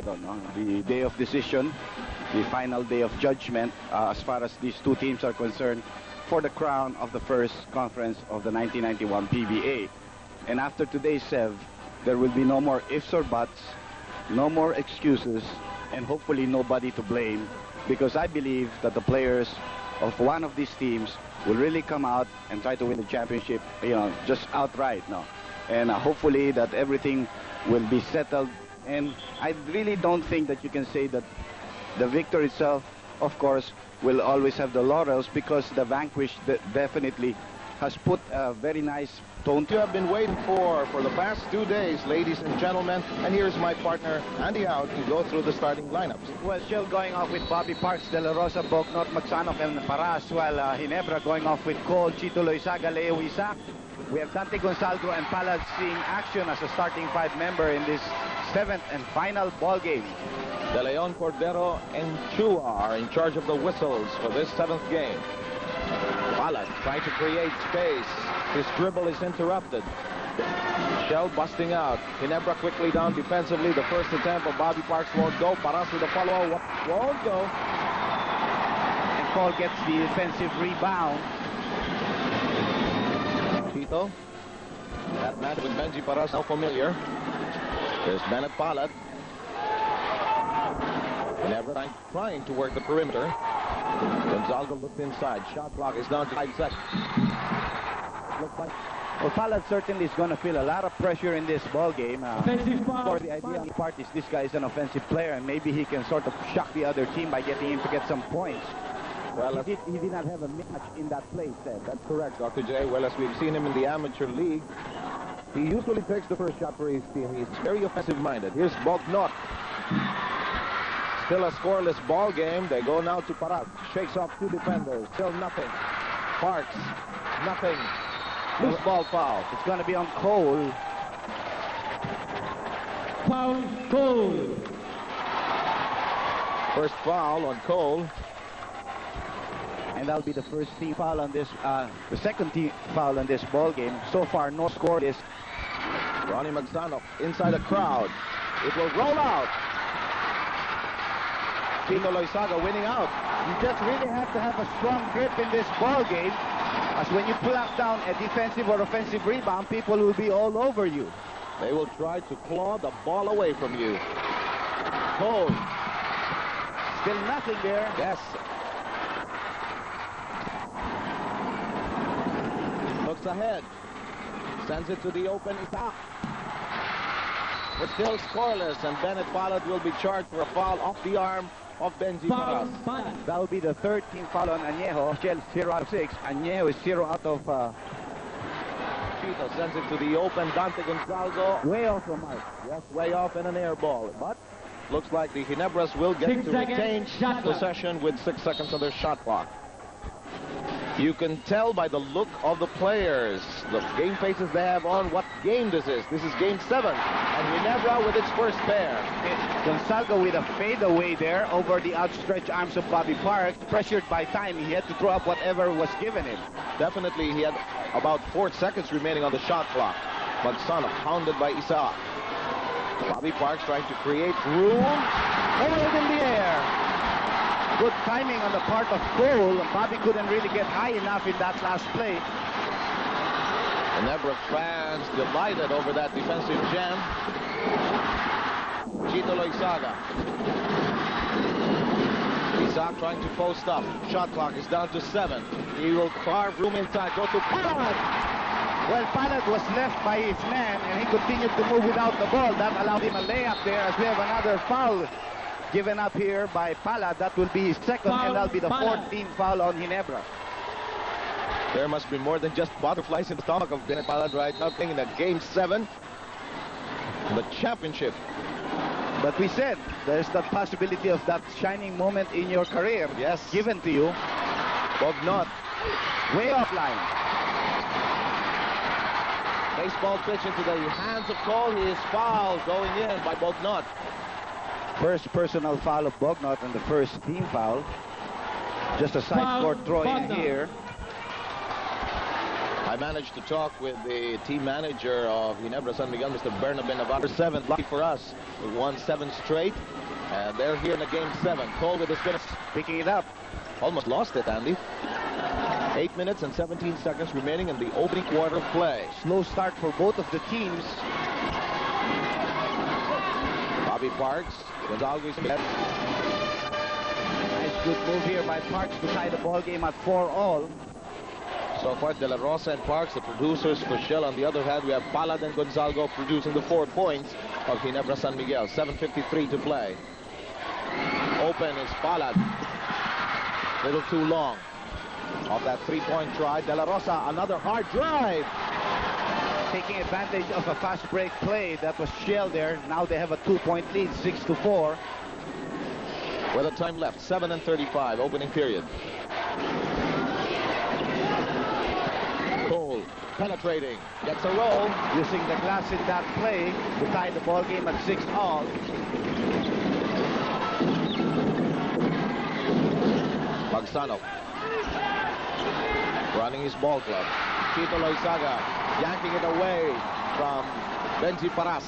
ito, no? The day of decision, the final day of judgment as far as these two teams are concerned for the crown of the first conference of the 1991 PBA. And after today's serve, there will be no more ifs or buts, no more excuses, and hopefully nobody to blame, because I believe that the players of one of these teams will really come out and try to win the championship, just outright, no? And hopefully that everything will be settled. And I really don't think that you can say that the victor itself, of course, will always have the laurels, because the vanquished definitely has put a very nice tone. You have been waiting for the past 2 days, ladies and gentlemen, and here's my partner Andy Howe to go through the starting lineups. Well, still going off with Bobby Parks, De La Rosa, Bognot, Magsanok, and Paras, while Ginebra going off with Cole, Chito Loizaga, Leo Isaac. We have Dante Gonzalgo and Palad seeing action as a starting 5 member in this 7th and final ball game. De Leon, Cordero, and Chua are in charge of the whistles for this 7th game. Palad trying to create space. His dribble is interrupted. Shell busting out. Ginebra quickly down defensively. The first attempt of Bobby Parks won't go. Paras with the follow-up won't go. And Cole gets the defensive rebound. Tito. That match with Benji Paras now familiar. There's Bennett Palad. Ginebra trying to work the perimeter. Gonzalgo looked inside. Shot clock is down to 5 seconds. Well, Palad certainly is going to feel a lot of pressure in this ball game. For the idea part is this guy is an offensive player, and maybe he can sort of shock the other team by getting him to get some points. Well, he did not have a match in that play, Ted. That's correct, Dr. J. Well, as we've seen him in the amateur league, he usually takes the first shot for his team. He's very offensive-minded. Here's Bognot. Still a scoreless ball game. They go now to Paras. Shakes off 2 defenders. Still nothing. Parks. Nothing. Loose ball foul. It's going to be on Cole. Foul, Cole. First foul on Cole. And that'll be the first team foul on this, the second team foul on this ball game. So far, no score. This Ronnie Magsanok inside the crowd. It will roll out. Chito Loizaga winning out. You just really have to have a strong grip in this ball game, as when you plunk down a defensive or offensive rebound, people will be all over you. They will try to claw the ball away from you. Cole. Still nothing there. Yes. Looks ahead. Sends it to the open. Isaac. We're still scoreless, and Bennett Palad will be charged for a foul off the arm of Benji Paras. That will be the 3rd team foul on Añejo. Shell 0 out of 6. Añejo is 0 out of... Tito sends it to the open. Dante Gonzalgo. Way off the mark. Yes, way off in an air ball. But looks like the Ginebras will get to retain possession with 6 seconds on their shot clock. You can tell by the look of the players, the game faces they have on, what game this is. This is game 7, and Ginebra with its first pair. Gonzalgo with a fadeaway there over the outstretched arms of Bobby Parks. Pressured by time, he had to throw up whatever was given him. Definitely, he had about 4 seconds remaining on the shot clock. Magsanok pounded by Isaac. Bobby Parks trying to create room. Hold it in the air. Good timing on the part of Cole. Bobby couldn't really get high enough in that last play. Ginebra fans delighted over that defensive jam. Chito Loizaga. Isaac trying to post up. Shot clock is down to 7. He will carve room inside. Go to Palad. Well, Palad was left by his man, and he continued to move without the ball. That allowed him a layup there, as we have another foul given up here by Palad. That will be his second, and that'll be the 14th foul on Ginebra. There must be more than just butterflies in the stomach of Bennett Palad right now, playing in that game 7, the championship. But we said there's that possibility of that shining moment in your career. Yes. Given to you. Bognot. Way offline. Baseball pitch into the hands of Cole. He is fouled going in by Bognot. First personal foul of Bognot and the first team foul. Just a side court throw in here. I managed to talk with the team manager of Ginebra San Miguel, Mr. Bernabe Navarro. 7, lucky for us. We won 7 straight. And they're here in the game 7. Cole with the spin, picking it up. Almost lost it, Andy. 8 minutes and 17 seconds remaining in the opening quarter of play. Slow start for both of the teams. Bobby Parks. Gonzalo is nice, good move here by Parks to tie the ball game at 4-all. So far, De La Rosa and Parks, the producers for Shell. On the other hand, we have Palad and Gonzalo producing the 4 points of Ginebra San Miguel. 7:53 to play. Open is Palad. Little too long. Off that 3-point try, De La Rosa, another hard drive. Taking advantage of a fast break play. That was Shell there. Now they have a 2-point lead, 6-4. With a time left, 7:35, opening period. Cole penetrating, gets a roll. Using the glass in that play to tie the ball game at 6-all. Magsano running his ball club. Tito Loizaga yanking it away from Benji Paras.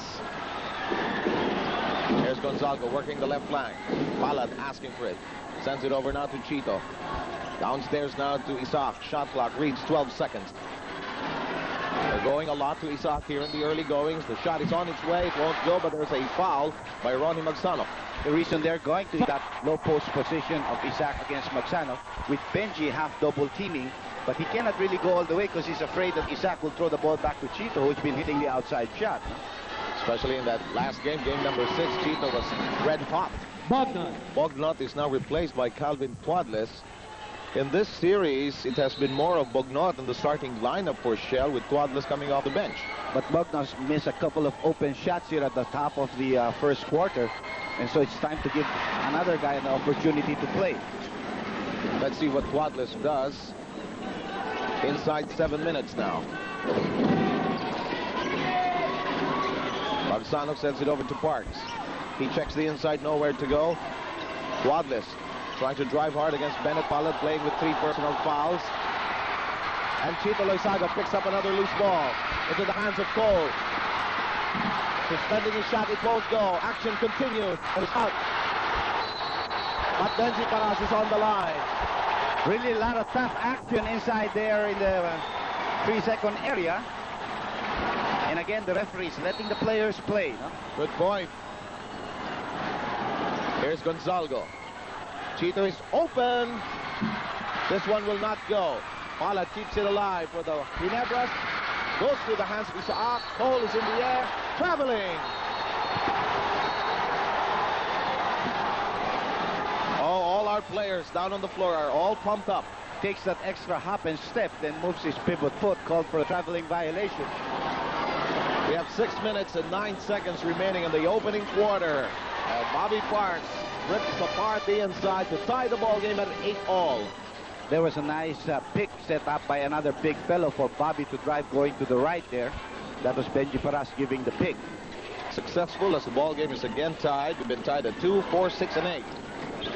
Here's Gonzalo working the left flank. Palad asking for it. Sends it over now to Chito. Downstairs now to Isaac. Shot clock reads 12 seconds. They're going a lot to Isaac here in the early goings. The shot is on its way. It won't go, but there's a foul by Ronnie Magsano. The reason they're going to that low post position of Isaac against Magsano, with Benji half double teaming, but he cannot really go all the way because he's afraid that Isaac will throw the ball back to Chito, who's been hitting the outside shot. Especially in that last game, game number 6, Chito was red hot. Bognot is now replaced by Calvin Tuadles. In this series, it has been more of Bognot in the starting lineup for Shell, with Tuadles coming off the bench. But Bognot missed a couple of open shots here at the top of the first quarter, and so it's time to give another guy an opportunity to play. Let's see what Tuadles does. Inside 7 minutes now. Magsano sends it over to Parks. He checks the inside, nowhere to go. Tuadles trying to drive hard against Bennett. Palad playing with 3 personal fouls. And Chito Loizaga picks up another loose ball into the hands of Cole. Suspending his shot, it won't go. Action continues. And it's out. But Benji Paras is on the line. Really a lot of tough action inside there in the 3-second area. And again, the referee's letting the players play. No? Good point. Here's Gonzalo. Chito is open. This one will not go. Palad keeps it alive for the Ginebras. Goes through the hands of Isaac. Cole is in the air. Traveling. Oh, all our players down on the floor are all pumped up. Takes that extra hop and step, then moves his pivot foot, called for a traveling violation. We have 6 minutes and 9 seconds remaining in the opening quarter. And Bobby Parks rips apart the inside to tie the ball game at 8-all. There was a nice pick set up by another big fellow for Bobby to drive going to the right there. That was Benji Paras giving the pick. Successful as the ball game is again tied. We've been tied at 2, 4, 6, and 8.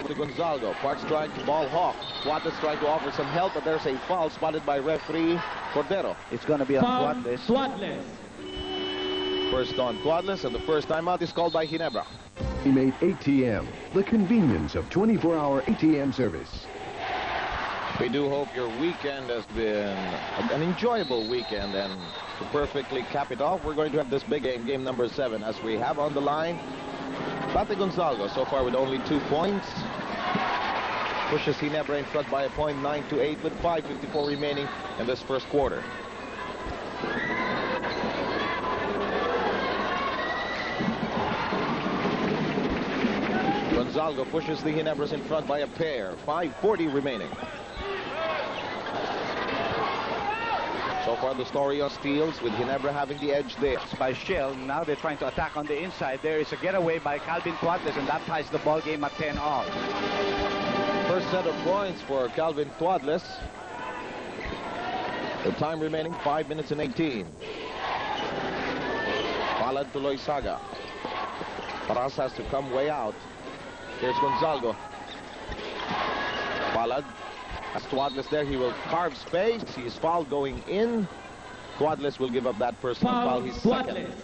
To Gonzalo. Parks trying to ball hawk. Tuadles trying to offer some help, but there's a foul spotted by referee Cordero. It's going to be on Tuadles. First on Tuadles, and the first timeout is called by Ginebra. We made ATM the convenience of 24-hour ATM service. We do hope your weekend has been an enjoyable weekend, and to perfectly cap it off, we're going to have this big game, game number 7, as we have on the line Pate Gonzalo, so far with only 2 points. Pushes Ginebra in front by a point, 9-8, with 5:54 remaining in this first quarter. Gonzalo pushes the Ginebras in front by a pair, 5:40 remaining. So far the story on steals, with Ginebra having the edge there. By Shell, now they're trying to attack on the inside. There is a getaway by Calvin Tuadles, and that ties the ball game at 10-all. First set of points for Calvin Tuadles. The time remaining 5 minutes and 18. Palad to Loizaga. Paras has to come way out. Here's Gonzalo. Palad As Tuadles there, he will carve space. He is fouled going in. Tuadles will give up that personal foul. He's second. Tuadles.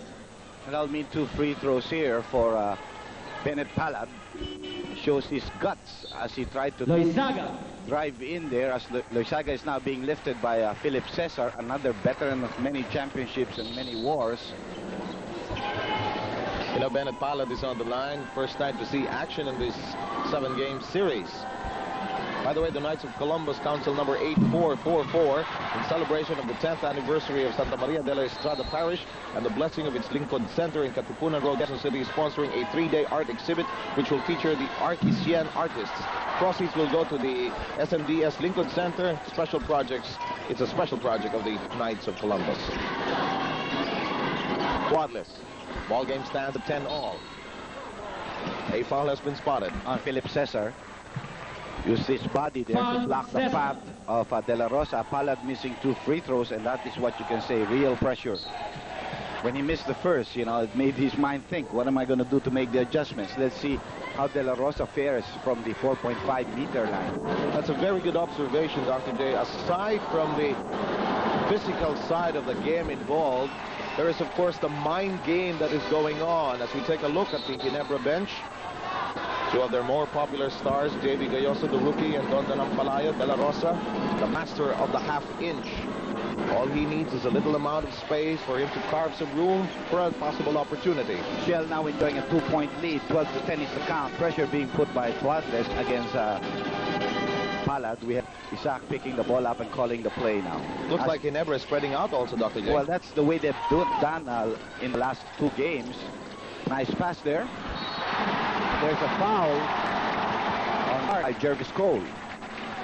And I'll mean 2 free throws here for Bennett Palad. Shows his guts as he tried to Loizaga. drive in there, as Loizaga is now being lifted by Philip Cesar, another veteran of many championships and many wars. You know, Bennett Palad is on the line. First time to see action in this 7-game series. By the way, the Knights of Columbus Council number 8444, in celebration of the 10th anniversary of Santa Maria de la Estrada Parish and the blessing of its Lingkod Center in Katipunan Road, Quezon City, is sponsoring a 3-day art exhibit which will feature the Artesian artists. Proceeds will go to the SMDS Lingkod Center. Special projects. It's a special project of the Knights of Columbus. Tuadles. Ball game stands at 10-all. A foul has been spotted On Philip Cesar. Used his body there to block the path of De La Rosa. Palad missing 2 free throws, and that is what you can say, real pressure. When he missed the first, you know, it made his mind think, what am I going to do to make the adjustments? Let's see how De La Rosa fares from the 4.5-meter line. That's a very good observation, Dr. J. Aside from the physical side of the game involved, there is, of course, the mind game that is going on. As we take a look at the Ginebra bench, 2 of their more popular stars, J.B. Gayoso, the rookie, and Don Danampalayo, De La Rosa, the master of the half-inch. All he needs is a little amount of space for him to carve some room for a possible opportunity. Shell now enjoying a 2-point lead. 12-10 is the count. Pressure being put by Tuadles against Palad. We have Isaac picking the ball up and calling the play now. Looks like Ginebra is spreading out also, Dr. J. Well, that's the way they've done in the last 2 games. Nice pass there. There's a foul on Jervis Cole.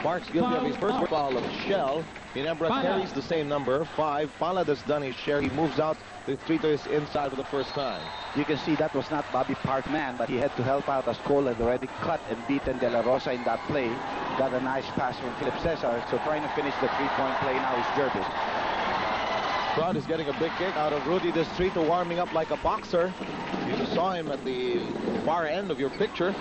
Mark's guilty of his first foul of Shell. Ginebra carries the same number, 5. Palad has done his share. He moves out. The 3 to his inside for the first time. You can see that was not Bobby Park man, but he had to help out as Cole had already cut and beaten De La Rosa in that play. Got a nice pass from Philip Cesar. So trying to finish the 3-point play now is Jervis. Crowd is getting a big kick out of Rudy Distrito, warming up like a boxer. You saw him at the far end of your picture.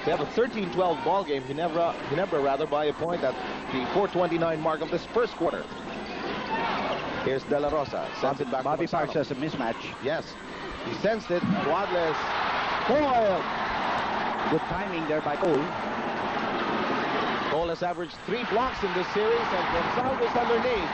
They have a 13-12 ball game. Ginebra rather, by a point at the 4:29 mark of this first quarter. Here's De La Rosa. Sends it back Bobby to Parks Magsano. has a mismatch. Yes. He sensed it. Tuadles. Foiled. Good timing there by Cole. Cole has averaged 3 blocks in this series, and Gonzalez underneath.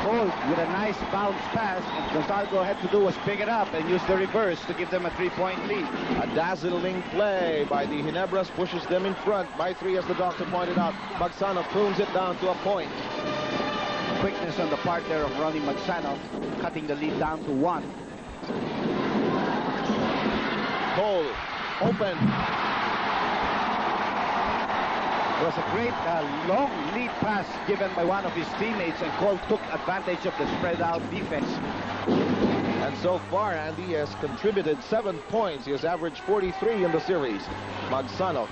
Cole with a nice bounce pass, and Gonzalo had to do was pick it up and use the reverse to give them a 3-point lead. A dazzling play by the Ginebras, pushes them in front by 3, as the doctor pointed out. Magsano prunes it down to a point. Quickness on the part there of Ronnie Magsano, cutting the lead down to 1. Cole, open. It was a great long lead pass given by one of his teammates, and Cole took advantage of the spread out defense. And so far, Andy has contributed 7 points. He has averaged 43 in the series. Magsano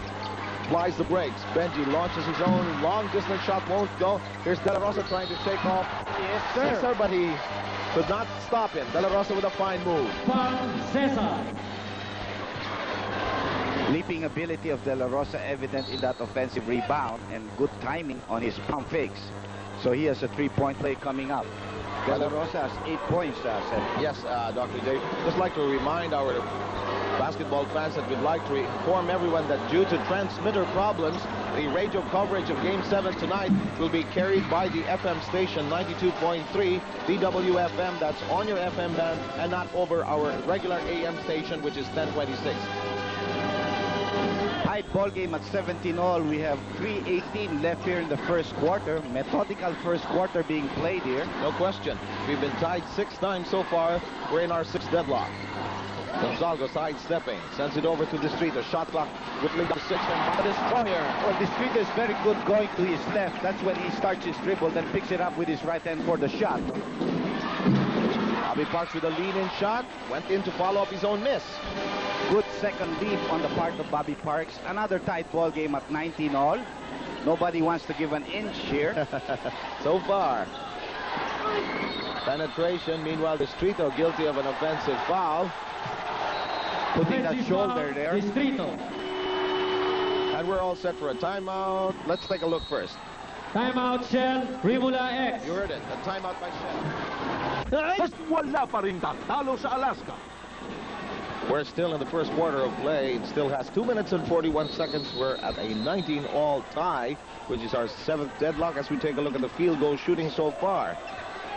applies the brakes. Benji launches his own long-distance shot, won't go. Here's De La Rosa trying to shake off. Yes, sir. Cesar, but he could not stop him. De La Rosa with a fine move. Foul Cesar. Leaping ability of De La Rosa evident in that offensive rebound, and good timing on his pump fakes. So he has a 3-point play coming up. De La Rosa has 8 points, Seth. Yes, Dr. J. Just like to remind our basketball fans that we'd like to inform everyone that due to transmitter problems, the radio coverage of Game 7 tonight will be carried by the FM station 92.3 DWFM. That's on your FM band and not over our regular AM station, which is 1026. Tight ball game at 17-all. We have 3:18 left here in the first quarter. Methodical first quarter being played here. No question. We've been tied 6 times so far. We're in our 6th deadlock. Gonzalo sidestepping, sends it over to the street. A shot clock whittling to 6, and Destroyer. Well, the street is very good going to his left. That's when he starts his dribble, then picks it up with his right hand for the shot. Bobby Parks with a lead-in shot. Went in to follow up his own miss. Good second lead on the part of Bobby Parks. Another tight ball game at 19-all. Nobody wants to give an inch here. So far. Penetration. Meanwhile, Distrito guilty of an offensive foul. Putting that shoulder there. Distrito. And we're all set for a timeout. Let's take a look first. Timeout, Shell. Rimula X. You heard it. A timeout by Shell. Mas wala pa rin tatalo sa Alaska. We're still in the first quarter of play. It still has 2 minutes and 41 seconds. We're at a 19-all tie, which is our 7th deadlock as we take a look at the field goal shooting so far.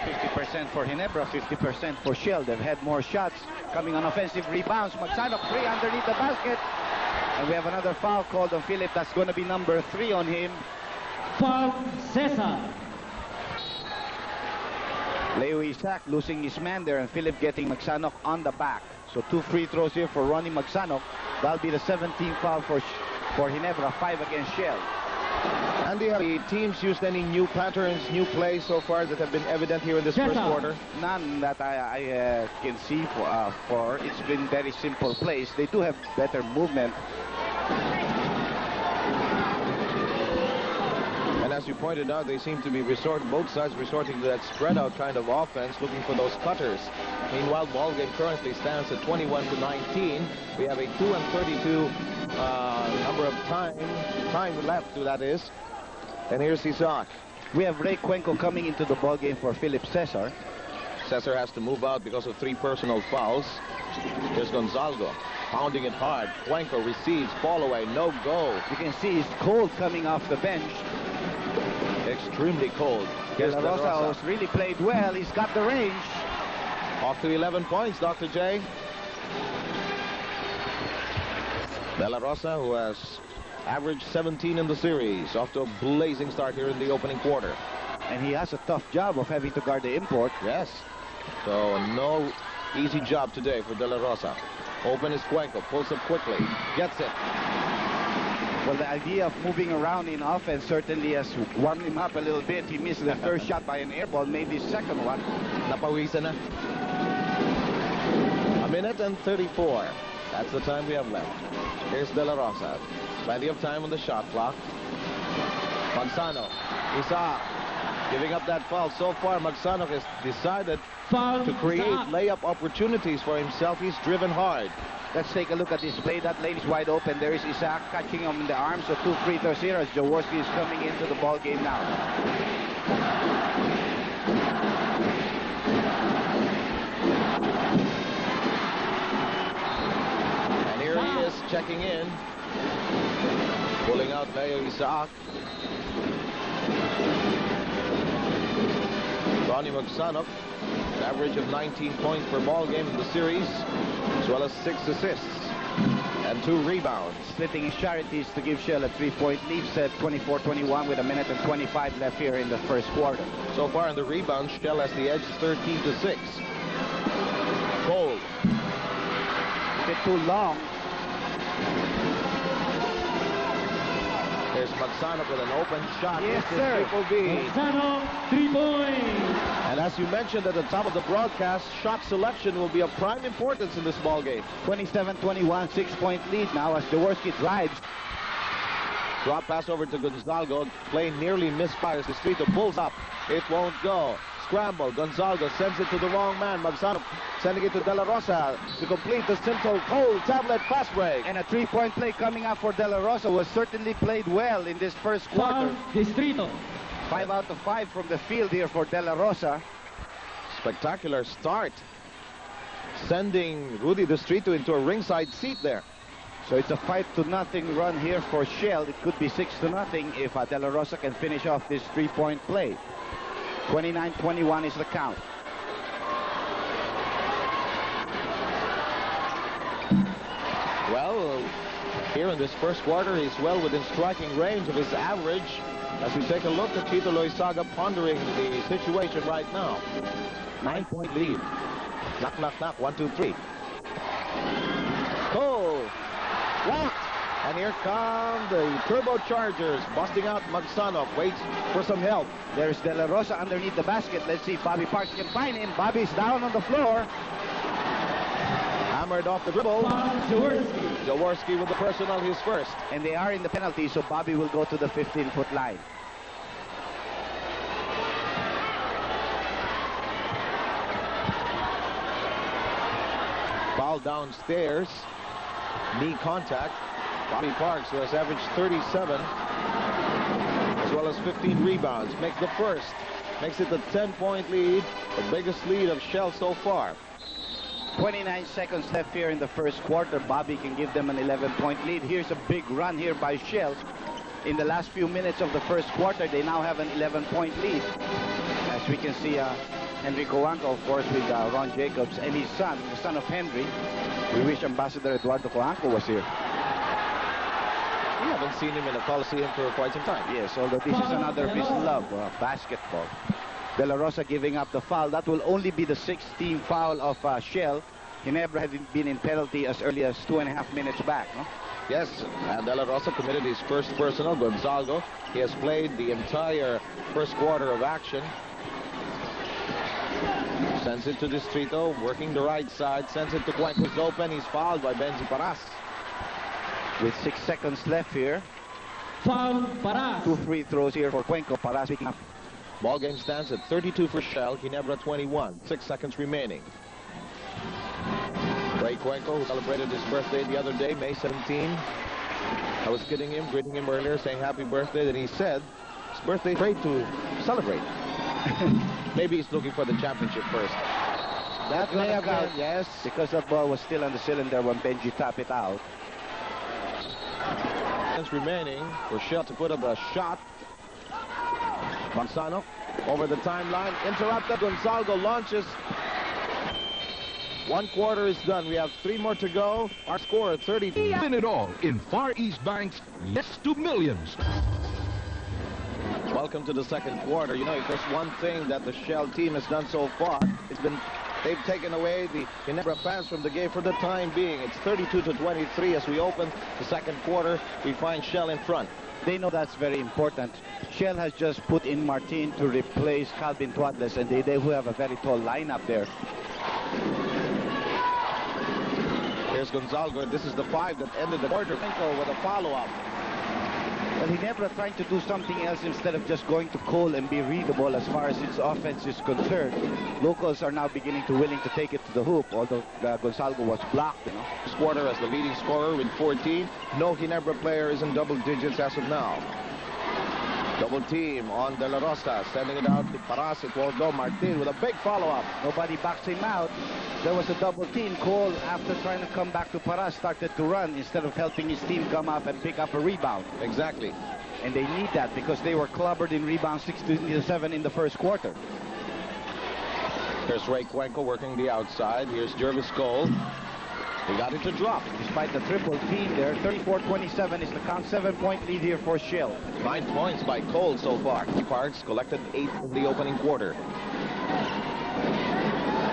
50% for Ginebra, 50% for Shell. They've had more shots coming on offensive rebounds. Magsanok 3 underneath the basket. And we have another foul called on Philip. That's going to be number 3 on him. Foul, Cesar. Leo Isaac losing his man there, and Philip getting Magsanok on the back. So 2 free throws here for Ronnie Magsanok. That'll be the 17th foul for Ginebra, 5 against Shell. Andy, have the teams used any new patterns, new plays so far that have been evident here in this first quarter? None that I can see for. It's been very simple plays. They do have better movement. And as you pointed out, they seem to be both sides resorting to that spread out kind of offense, looking for those cutters. Meanwhile, ball game currently stands at 21-19. We have a 2:32 number of time left, that is. And here's Isaac. We have Ray Cuenco coming into the ball game for Philip Cesar. Cesar has to move out because of 3 personal fouls. Here's Gonzalgo, pounding it hard. Cuenco receives, fall away, no go. You can see he's cold coming off the bench. Extremely cold. De La Rosa has really played well. He's got the range. Off to 11 points, Dr. J. De La Rosa, who has averaged 17 in the series, off to a blazing start here in the opening quarter. And he has a tough job of having to guard the import. Yes. So no easy job today for De La Rosa. Open is Cuenco, pulls up quickly, gets it. Well, the idea of moving around in offense certainly has warmed him up a little bit. He missed the first shot by an air ball, made the second one. Napawisan na. A minute and 34. That's the time we have left. Here's De La Rosa. Plenty of time on the shot clock. Magsano. Isaac giving up that foul. So far, Magsano has decided to create layup opportunities for himself. He's driven hard. Let's take a look at this play. That lane is wide open. There is Isaac catching him in the arms. So 2 free throws here as Jaworski is coming into the ball game now. And here he is checking in. Pulling out Leo Isaac. Ronnie Magsanok, an average of 19 points per ball game in the series, as well as 6 assists and 2 rebounds. Splitting his charities to give Shell a 3-point lead, set 24-21 with a minute and 25 left here in the first quarter. So far in the rebound, Shell has the edge 13-6. Cole. A bit too long. There's Magsanok with an open shot. Yes, sir. Triple B. Magsanok, 3 points. And as you mentioned at the top of the broadcast, shot selection will be of prime importance in this ball game. 27-21, 6-point lead now as Jaworski drives. Drop pass over to Gonzalgo. Play nearly misfires. The street pulls up. It won't go. Scramble. Gonzalgo sends it to the wrong man. Magsanok sending it to De La Rosa to complete the simple cold tablet fast break. And a 3-point play coming up for De La Rosa was certainly played well in this first quarter. Foul, Distrito. 5 out of 5 from the field here for De La Rosa. Spectacular start. Sending Rudy Distrito into a ringside seat there. So it's a 5-0 run here for Shell. It could be 6-0 if De La Rosa can finish off this 3-point play. 29-21 is the count. Well, here in this first quarter, he's well within striking range of his average. As we take a look at Tito Loizaga pondering the situation right now. 9-point lead. Knock, knock, knock. 1, 2, 3. Cole. Blocked. And here come the turbochargers busting out. Magsanok waits for some help. There's De La Rosa underneath the basket. Let's see if Bobby Parks can find him. Bobby's down on the floor. Hammered off the dribble. Jaworski. Jaworski with the personal, his first. And they are in the penalty, so Bobby will go to the 15-foot line. Foul downstairs. Knee contact. Bobby Parks, who has averaged 37, as well as 15 rebounds. Makes the first. Makes it a 10-point lead, the biggest lead of Shell so far. 29 seconds left here in the first quarter. Bobby can give them an 11-point lead. Here's a big run here by Shell. In the last few minutes of the first quarter, they now have an 11-point lead. As we can see, Henry Coanco, of course, with Ron Jacobs and his son, the son of Henry. We wish Ambassador Eduardo Coanco was here. We haven't seen him in the Coliseum for quite some time. Yes, although this is another of his love, basketball. De La Rosa giving up the foul. That will only be the 16th foul of Shell. Ginebra had been in penalty as early as 2.5 minutes back. No? Yes, and De La Rosa committed his first personal. Gonzalo, he has played the entire first quarter of action. Sends it to Distrito, working the right side. Sends it to Cuenco's open. He's fouled by Benji Paras. With 6 seconds left here. Foul, Paras. 2 free throws here for Cuenco. Paras picking up. Ball game stands at 32 for Shell, Ginebra 21. 6 seconds remaining. Ray Cuenco, who celebrated his birthday the other day, May 17. I was greeting him earlier, saying happy birthday, and he said his birthday great to celebrate. Maybe he's looking for the championship first. That may have been, yes, because that ball was still on the cylinder when Benji tapped it out. Seconds remaining for Shell to put up a shot. Manzano over the timeline, interrupted. Gonzalo launches. 1 quarter is done. We have 3 more to go. Our score at 30. Win it all in Far East Bank's Yes to Millions. Welcome to the second quarter. You know, if there's one thing that the Shell team has done so far, it's been they've taken away the Ginebra fans from the game for the time being. It's 32-23 as we open the second quarter. We find Shell in front. They know that's very important. Shell has just put in Martin to replace Calvin Tuatles, and they who have a very tall lineup there. Here's Gonzalo. This is the 5 that ended the quarter. With a follow-up. Well, Ginebra trying to do something else instead of just going to Cole and be readable as far as its offense is concerned. Locals are now beginning to willing to take it to the hoop, although Gonzalo was blocked. You know? This quarter as the leading scorer with 14. No Ginebra player is in double digits as of now. Double team on De La Rosa, sending it out to Paras. It won't go. Martin with a big follow-up. Nobody backs him out. There was a double team. Cole, after trying to come back to Paras, started to run instead of helping his team come up and pick up a rebound. Exactly. And they need that because they were clobbered in rebounds 16-7 in the first quarter. Here's Ray Cuenco working the outside. Here's Jervis Cole. He got it to drop. Despite the triple team there, 34-27 is the count. 7-point lead here for Shell. 9 points by Cole so far. Parks collected 8 in the opening quarter.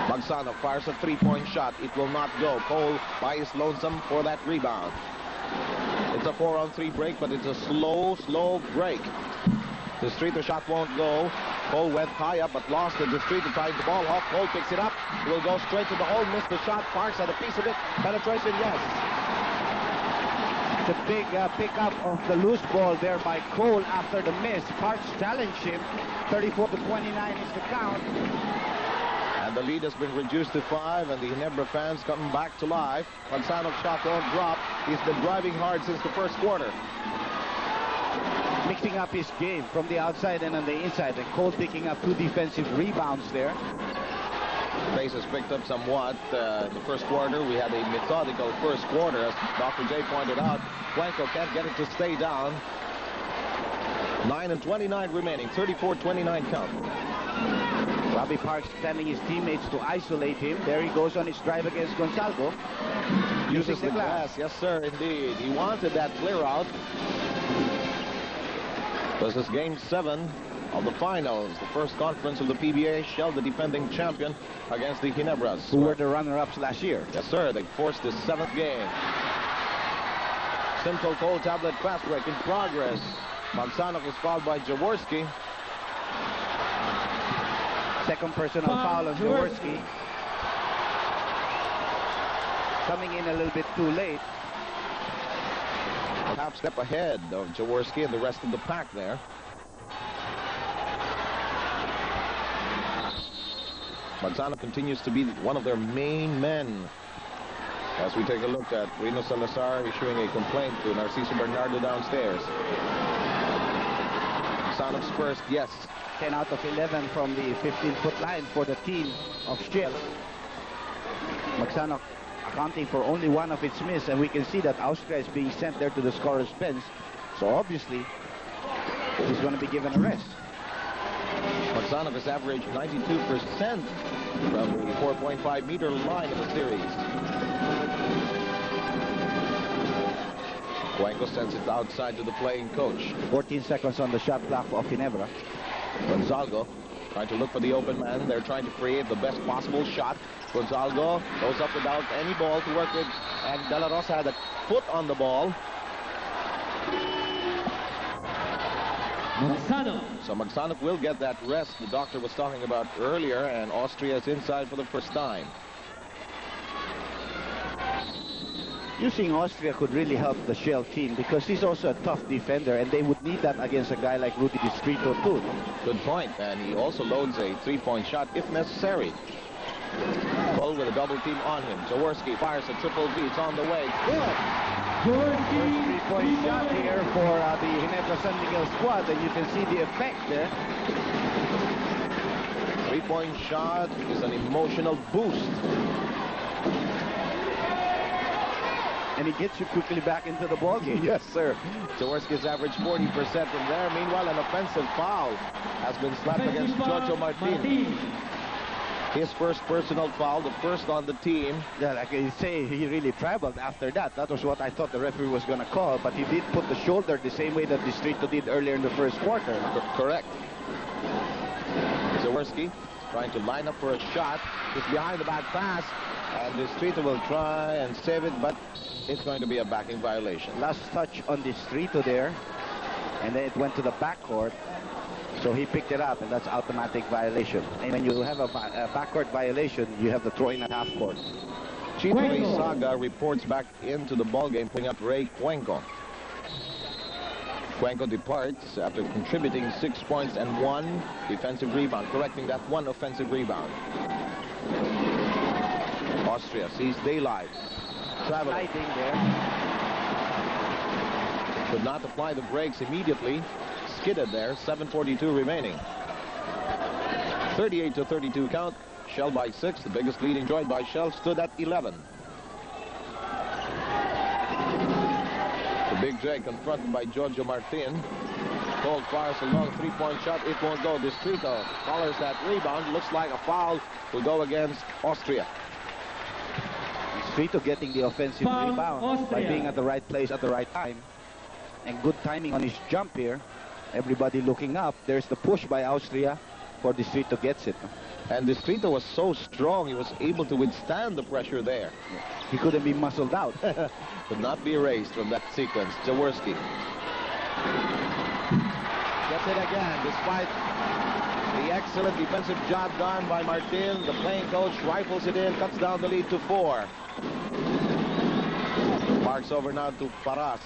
Manzano fires a 3-point shot. It will not go. Cole by his lonesome for that rebound. It's a 4-on-3 break, but it's a slow break. The Distrito shot won't go. Cole went high up, but lost the Distrito trying the ball off. Cole picks it up. Will go straight to the hole. Missed the shot. Parks had a piece of it. Penetration, yes. The big pickup of the loose ball there by Cole after the miss. Parks challenged him. 34-29 is the count. And the lead has been reduced to 5, and the Ginebra fans coming back to life. Manzano's shot won't drop. He's been driving hard since the first quarter. Mixing up his game from the outside and on the inside. And Cole picking up 2 defensive rebounds there. Pace has picked up somewhat. In the first quarter, we had a methodical first quarter, as Dr. J pointed out. Cuenco can't get it to stay down. 9:29 remaining. 34-29 count. Robbie Parks telling his teammates to isolate him. There he goes on his drive against Gonzalo. Uses the glass. Yes, sir, indeed. He wanted that clear out. This is game 7 of the finals. The first conference of the PBA. Shell, the defending champion, against the Ginebras, who were the runner-ups last year. Yes, sir. They forced the 7th game. Simcoe Cole tablet fast break in progress. Manzano was fouled by Jaworski. Second personal foul on Jaworski. Coming in a little bit too late. A half step ahead of Jaworski and the rest of the pack there. Manzano continues to be one of their main men. As we take a look at Reno Salazar issuing a complaint to Narciso Bernardo downstairs. Magsanov's first, yes. 10 out of 11 from the 15-foot line for the team of Shell. Magsanov accounting for only one of its miss, and we can see that Austria is being sent there to the scorer's bench. So obviously, he's going to be given a rest. Magsanov has averaged 92% from the 4.5-meter line in the series. Cuenco sends it outside to the playing coach. 14 seconds on the shot clock of Ginebra. Gonzalgo trying to look for the open man. They're trying to create the best possible shot. Gonzalgo goes up without any ball to work with, and De La Rosa had a foot on the ball. Magsanov. So Magsanov will get that rest the doctor was talking about earlier, and Austria is inside for the first time. Using Austria could really help the Shell team because he's also a tough defender, and they would need that against a guy like Rudy Distrito too. Good point, and he also loads a three-point shot if necessary. Bull with a double team on him. Jaworski fires a triple V. It's on the way. Good. First three-point shot here for the Ginebra San Miguel squad, and you can see the effect there. Three-point shot is an emotional boost. And he gets you quickly back into the ballgame. Yes, sir. Jaworski's averaged 40% from there. Meanwhile, an offensive foul has been slapped against Giorgio Martin. His first personal foul, the first on the team. Yeah, like I say, he really traveled after that. That was what I thought the referee was going to call, but he did put the shoulder the same way that Distrito did earlier in the first quarter. Correct. Jaworski trying to line up for a shot. Just behind the back pass, and Distrito will try and save it, but it's going to be a backing violation. Last touch on Distrito there, and then it went to the backcourt. So he picked it up, and that's automatic violation. And when you have a backcourt violation, you have to throw in at half court. Chito Rizaga reports back into the ballgame, putting up Ray Cuenco. Cuenco departs after contributing 6 points and 1 defensive rebound, correcting that 1 offensive rebound. Austria sees daylight. Traveling there. Could not apply the brakes immediately. Skidded there. 7:42 remaining. 38-32 count. Shell by 6. The biggest lead enjoyed by Shell stood at 11. The Big J confronted by Giorgio Martin. Cole fires a long three-point shot. It won't go. Distrito collars that rebound. Looks like a foul will go against Austria. Distrito getting the offensive rebound by being at the right place at the right time. And good timing on his jump here. Everybody looking up. There's the push by Austria for Distrito gets it. And Distrito was so strong, he was able to withstand the pressure there. He couldn't be muscled out. Could not be erased from that sequence. Jaworski gets it again, despite the excellent defensive job done by Martin. The playing coach rifles it in, cuts down the lead to 4. Marks over now to Paras.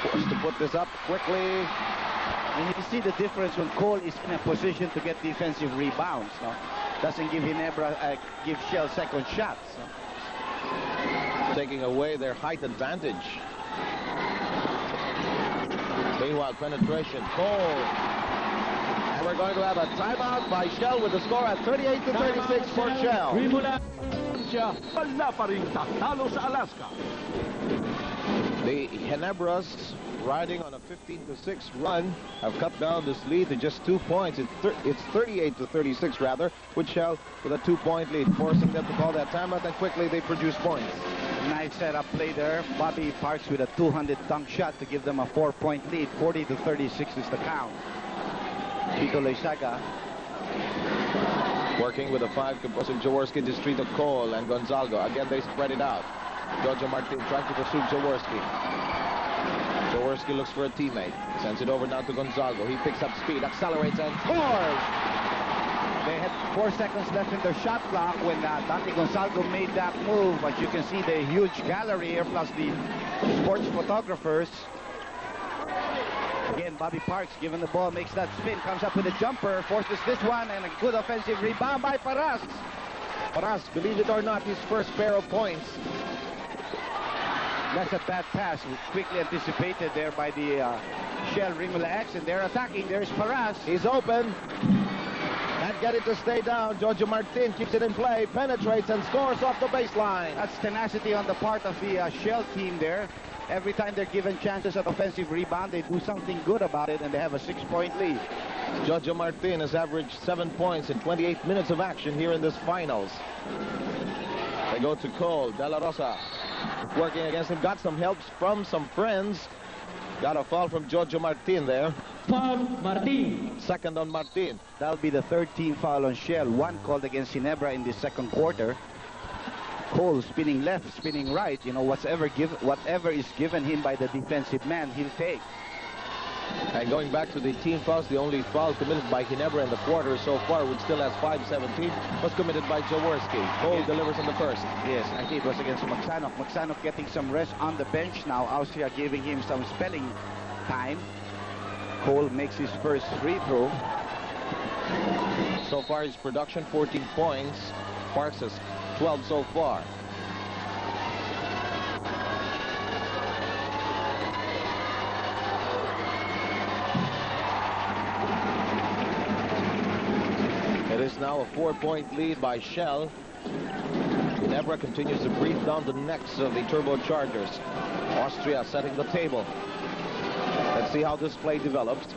Forced to put this up quickly. And you see the difference when Cole is in a position to get defensive rebounds. No? Doesn't give Ginebra, give Shell second shots. No? Taking away their height advantage. Meanwhile, penetration. Cole. And we're going to have a timeout by Shell with the score at 38-36 for Shell. Wala pa rin tatalo sa Alaska. The Ginebras, riding on a 15-6 run, have cut down this lead to just 2 points. It's 38-36 rather, with Shell with a 2-point lead, forcing them to call that timeout, and quickly they produce points. Nice setup play there. Bobby Parks with a 200 dunk shot to give them a 4-point lead. 40-36 is the count. Chito Leizaga working with a 5 composing Jaworski, Distrito, Cole, and Gonzalgo. Again, they spread it out. Giorgio Martin trying to pursue Jaworski. Jaworski looks for a teammate. Sends it over now to Gonzalgo. He picks up speed, accelerates, and scores! They had 4 seconds left in their shot clock when Dante Gonzalgo made that move. But you can see the huge gallery here, plus the sports photographers. Again, Bobby Parks, given the ball, makes that spin, comes up with a jumper, forces this one, and a good offensive rebound by Paras. Paras, believe it or not, his first pair of points. That's a bad pass, quickly anticipated there by the Shell Rimula X, and they're attacking. There's Paras. He's open. Can't get it to stay down. Giorgio Martin keeps it in play, penetrates and scores off the baseline. That's tenacity on the part of the Shell team there. Every time they're given chances at offensive rebound, they do something good about it, and they have a 6-point lead. Giorgio Martin has averaged 7 points in 28 minutes of action here in this finals. They go to Cole. De La Rosa working against him. Got some help from some friends. Got a foul from Giorgio Martin there. Foul Martin. Second on Martin. That'll be the third team foul on Shell. One called against Ginebra in the second quarter. Cole spinning left, spinning right. You know, whatever is given him by the defensive man, he'll take. And going back to the team fouls, the only foul committed by Ginebra in the quarter so far, which still has 5-17, was committed by Jaworski. Cole delivers in the first. Yes, I think it was against Magsanov. Magsanov getting some rest on the bench now. Austria giving him some spelling time. Cole makes his first free throw. So far his production, 14 points. Parks has 12 so far. It is now a 4-point lead by Shell. Ginebra continues to breathe down the necks of the turbochargers. Austria setting the table. Let's see how this play develops.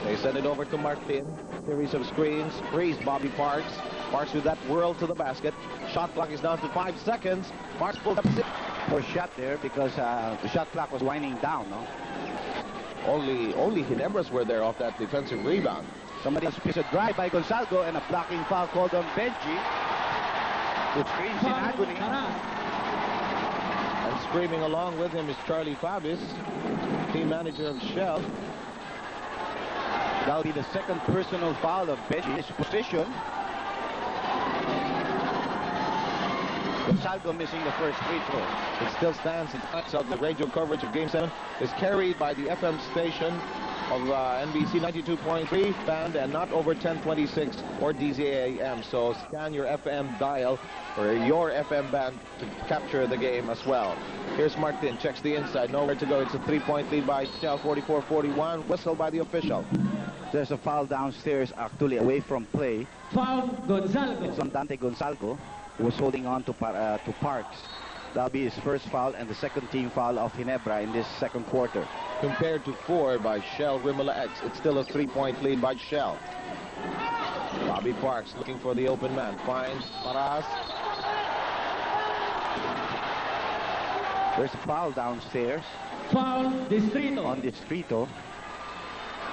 They send it over to Martin. Series of screens. Frees Bobby Parks. Parks with that whirl to the basket. Shot clock is down to 5 seconds. Parks pulled up 6. For shot there because the shot clock was winding down, no? Only Ginebras were there off that defensive rebound. Somebody else picks a drive by Gonzalgo and a blocking foul called on Benji. Who screams in agony. And screaming along with him is Charlie Fabis, team manager of Shell. That'll be the second personal foul of Benji's position. Gonzalgo missing the first free throw. It still stands in front of the radio coverage of Game 7 is carried by the FM station of NBC 92.3 band and not over 1026 or DZAM. So scan your FM dial or your FM band to capture the game as well. Here's Martin, checks the inside, nowhere to go. It's a 3-point lead by Shell, 44-41. Whistle by the official. There's a foul downstairs, actually away from play. Foul Gonzalgo. It's on Dante Gonzalgo, who was holding on to Parks. That'll be his first foul and the second team foul of Ginebra in this second quarter. Compared to 4 by Shell Rimula X, it's still a 3-point lead by Shell. Bobby Parks looking for the open man. Finds Paras. There's a foul downstairs. Foul Distrito. On Distrito.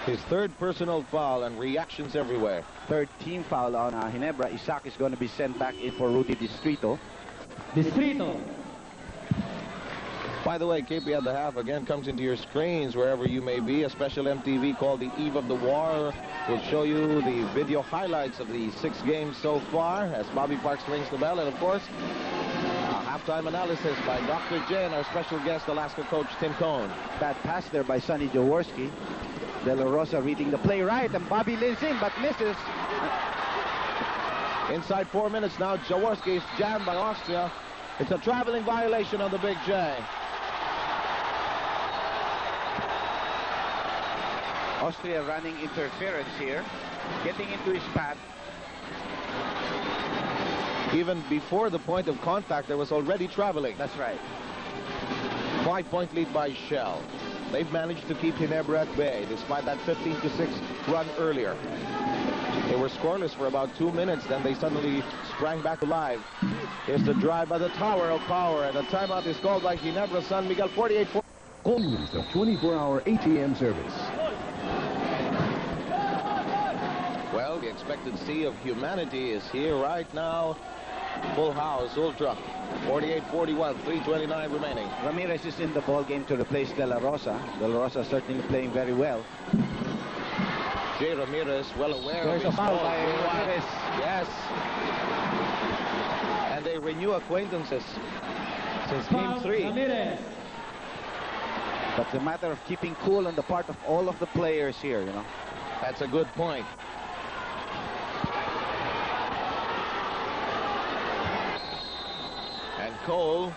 His third personal foul and reactions everywhere. Third team foul on Ginebra. Isaac is going to be sent back in for Rudy Distrito. Distrito. By the way, KP at the half again comes into your screens wherever you may be. A special MTV called The Eve of the War will show you the video highlights of the 6 games so far as Bobby Parks rings the bell. And of course, halftime analysis by Dr. J and our special guest, Alaska coach Tim Cohn. Bad pass there by Sonny Jaworski. De La Rosa reading the play right, and Bobby leans in but misses. Inside 4 minutes now, Jaworski is jammed by Austria. It's a traveling violation on the Big J. Austria running interference here, getting into his path. Even before the point of contact, there was already traveling. That's right. 5-point lead by Shell. They've managed to keep Ginebra at bay despite that 15-6 run earlier. They were scoreless for about 2 minutes, then they suddenly sprang back alive. Here's the drive by the tower of power, and a timeout is called by Ginebra San Miguel, 48-4. Convenience of 24-hour ATM service. Well, the expected sea of humanity is here right now. Full house, ultra. 48-41, 3:29 remaining. Ramirez is in the ball game to replace De La Rosa. De La Rosa certainly playing very well. Jay Ramirez, well aware There's of a his foul role. by Ramirez. Yes. And they renew acquaintances since game 3. Ramirez. But it's a matter of keeping cool on the part of all of the players here, you know. That's a good point. And Cole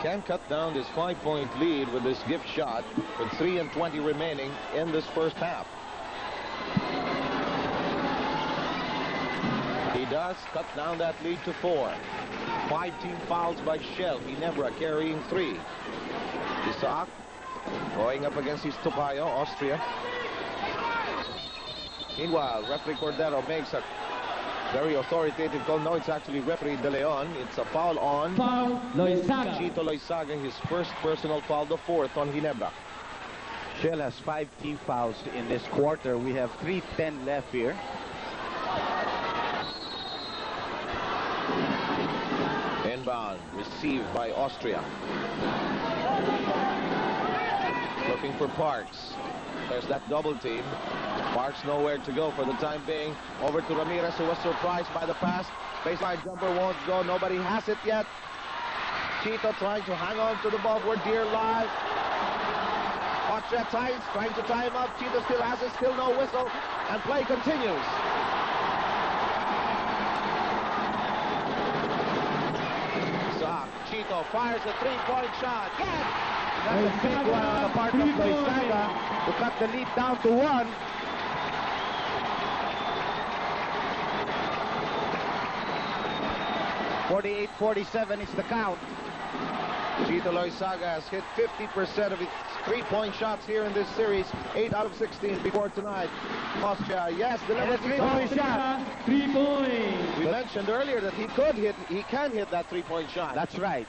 can cut down this 5-point lead with this gift shot with 3:20 remaining in this first half. He does cut down that lead to 4. 5 team fouls by Shell. Ginebra carrying 3. Isaac going up against his Topayo, Austria. Meanwhile, referee Cordero makes a very authoritative call. No, it's actually referee De Leon. It's a foul on Foul, Loizaga. Chito Loizaga, his first personal foul, the 4th on Ginebra. Shell has 5 team fouls in this quarter. We have 3:10 left here. Inbound, received by Austria. Looking for Parks. There's that double team. Parks nowhere to go for the time being. Over to Ramirez, who was surprised by the pass. Baseline jumper won't go. Nobody has it yet. Chito trying to hang on to the ball for dear life. Austria trying to tie him up. Chito still has it. Still no whistle. And play continues. Chito fires a 3-point shot. Yes! That's a big one on the part of Loizaga to cut the lead down to 1. .48-47 is the count. Chito Loizaga has hit 50% of its 3-point shots here in this series. 8 out of 16 before tonight. Austria, yes, delivers a 3-point shot. 3 points. We mentioned earlier that he can hit that 3-point shot. That's right.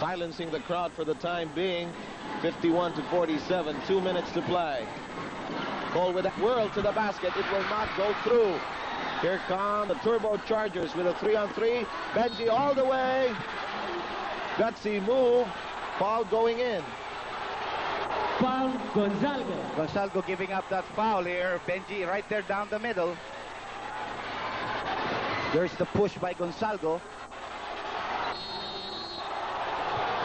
Silencing the crowd for the time being. 51-47, 2 minutes to play. Cole with a whirl to the basket. It will not go through. Here come the turbochargers with a 3-on-3. Benji all the way. Gutsy move. Foul going in. Foul, Gonzalgo. Gonzalgo giving up that foul here. Benji right there down the middle. There's the push by Gonzalgo.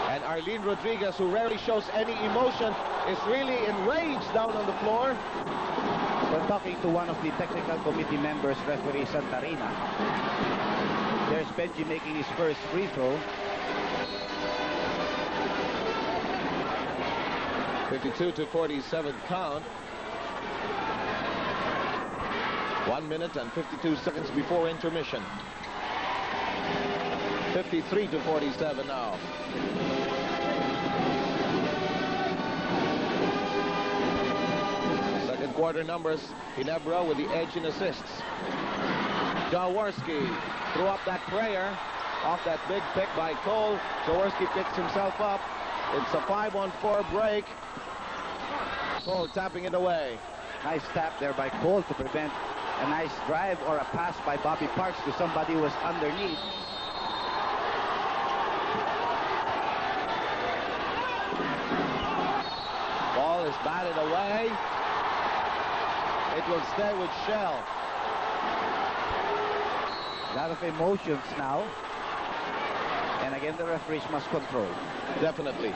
And Arlene Rodriguez, who rarely shows any emotion, is really enraged down on the floor. We're talking to one of the technical committee members, referee Santarina. There's Benji making his first free throw. 52-47 count. 1 minute and 52 seconds before intermission. 53-47 now. Second quarter numbers. Ginebra with the edge in assists. Jaworski threw up that prayer off that big pick by Cole. Jaworski picks himself up. It's a 5-on-4 break. Cole tapping it away. Nice tap there by Cole to prevent a nice drive or a pass by Bobby Parks to somebody who was underneath. Ball is batted away. It will stay with Shell. A lot of emotions now. And again, the referees must control. Definitely.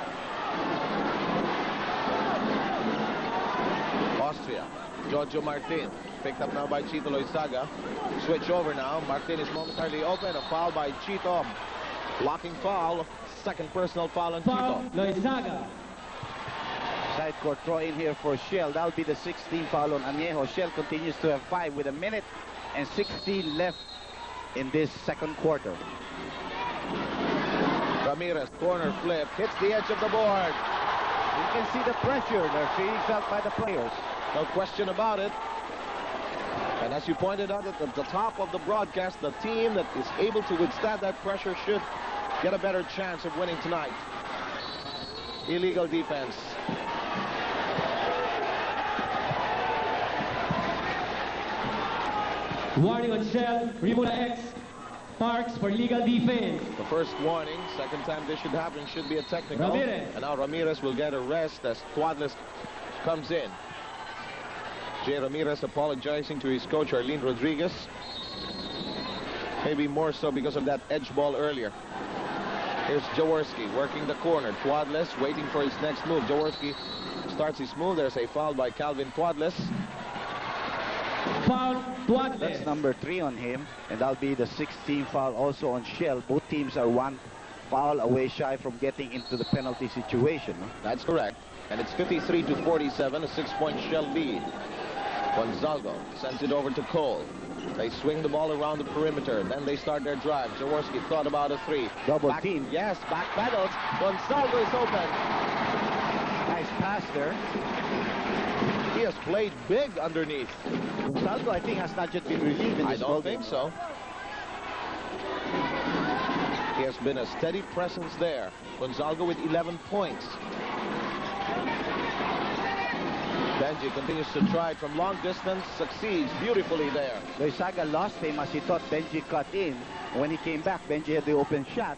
Austria. Giorgio Martin. Picked up now by Chito Loizaga. Switch over now. Martin is momentarily open. A foul by Chito. Blocking foul. Second personal foul on Foul, Chito. Loizaga. Side court throw in here for Shell. That'll be the 16th foul on Añejo. Shell continues to have 5 with 1 minute and 16 left in this second quarter. Ramirez, corner flip, hits the edge of the board. You can see the pressure that's being felt by the players. No question about it. And as you pointed out at the top of the broadcast, the team that is able to withstand that pressure should get a better chance of winning tonight. Illegal defense. Warning on Shell. Remove the X. Parks for legal defense. The first warning. Second time this should happen should be a technical. Ramirez. And now Ramirez will get a rest as Tuadles comes in. Jay Ramirez apologizing to his coach Arlene Rodriguez. Maybe more so because of that edge ball earlier. Here's Jaworski working the corner. Tuadles waiting for his next move. Jaworski starts his move. There's a foul by Calvin Tuadles. Foul, Tuadles. That's number 3 on him, and that'll be the 16th foul also on Shell. Both teams are 1 foul away shy from getting into the penalty situation. No? That's correct. And it's 53-47, a 6-point Shell lead. Gonzalgo sends it over to Cole. They swing the ball around the perimeter. Then they start their drive. Jaworski thought about a 3. Double Back, team. yes, back pedals. Gonzalgo is open. Nice pass there. He has played big underneath. Gonzalgo, I think, has not yet been relieved in I this don't ballgame. think so. He has been a steady presence there. Gonzalgo with 11 points. Benji continues to try from long distance, succeeds beautifully there. Loizaga lost him as he thought Benji cut in. When he came back, Benji had the open shot.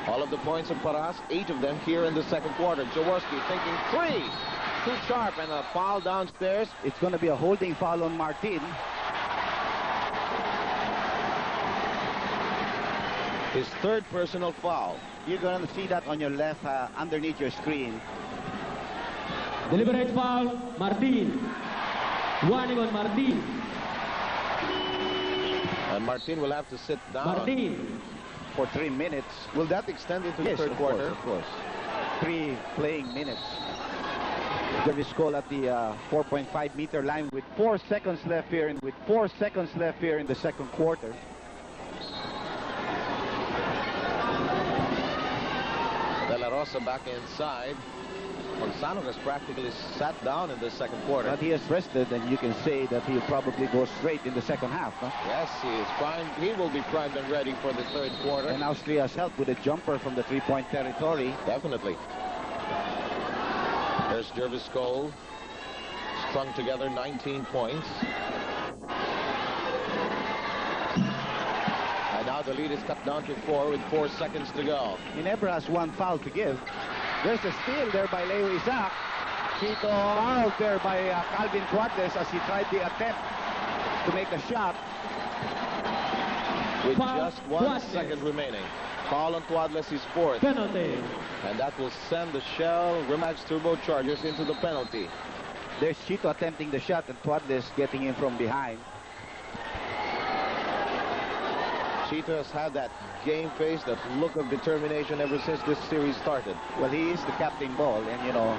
All of the points of Paras, 8 of them here in the second quarter. Jaworski thinking 3. Too sharp, and a foul downstairs. It's going to be a holding foul on Martin. His 3rd personal foul. You're going to see that on your left underneath your screen. Deliberate foul, Martin. Warning on Martin. And Martin will have to sit down. Martin. For 3 minutes. Will that extend into the Yes, third of quarter? Of course. 3 playing minutes. Service call at the 4.5-meter line with 4 seconds left here, and with 4 seconds left here in the second quarter. De La Rosa back inside. Gonzalo has practically sat down in the second quarter. But he has rested, and you can say that he'll probably go straight in the second half. Huh? Yes, he is primed. He will be primed and ready for the third quarter. And Austria's help with a jumper from the 3-point territory. Definitely. There's Jervis Cole. Strung together 19 points. And now the lead is cut down to 4 with 4 seconds to go. Ginebra has 1 foul to give. There's a steal there by Leo Isaac. Tito fouled there by Calvin Tuadles as he tried the attempt to make a shot. With Foul, just 1 Tuadles. second remaining. Foul on Tuadles, his 4th. Penalty. And that will send the Shell Remax Turbochargers into the penalty. There's Chito attempting the shot and Tuadles getting in from behind. Chito has had that game face, that look of determination ever since this series started. Well, he is the captain ball, and you know,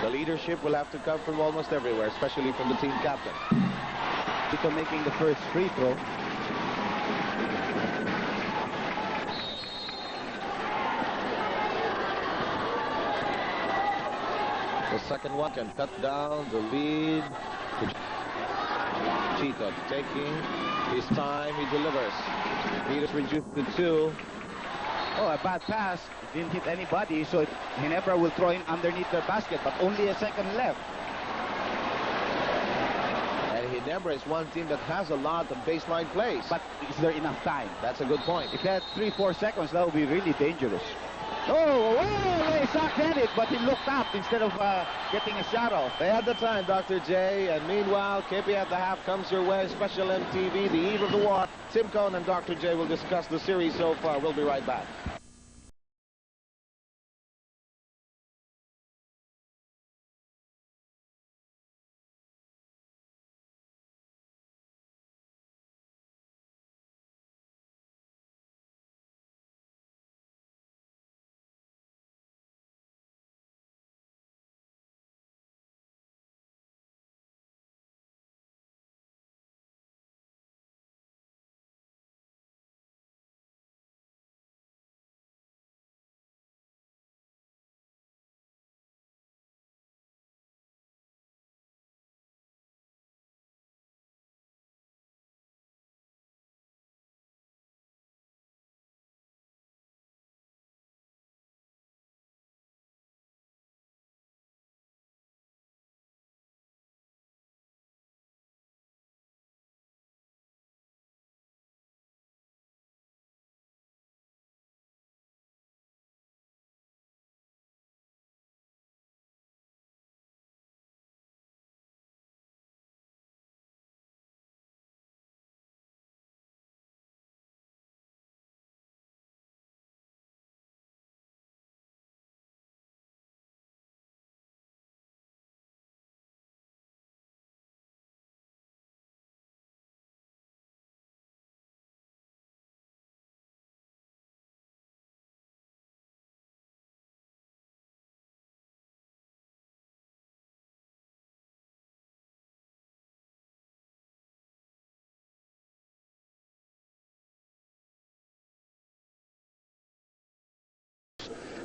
The leadership will have to come from almost everywhere, especially from the team captain. Chito making the first free throw. The second one can cut down the lead. Chito taking his time, he delivers. He is reduced to 2. Oh, a bad pass. Didn't hit anybody, so Ginebra will throw him underneath their basket, but only a second left. And Ginebra is one team that has a lot of baseline plays. But is there enough time? That's a good point. If he had 3-4 seconds, that would be really dangerous. Oh, Isaac had it, but he looked up instead of getting a shot off. They had the time, Dr. J. And meanwhile, KP at the half comes your way. Special MTV, the eve of the war. Tim Cohn and Dr. J will discuss the series so far. We'll be right back.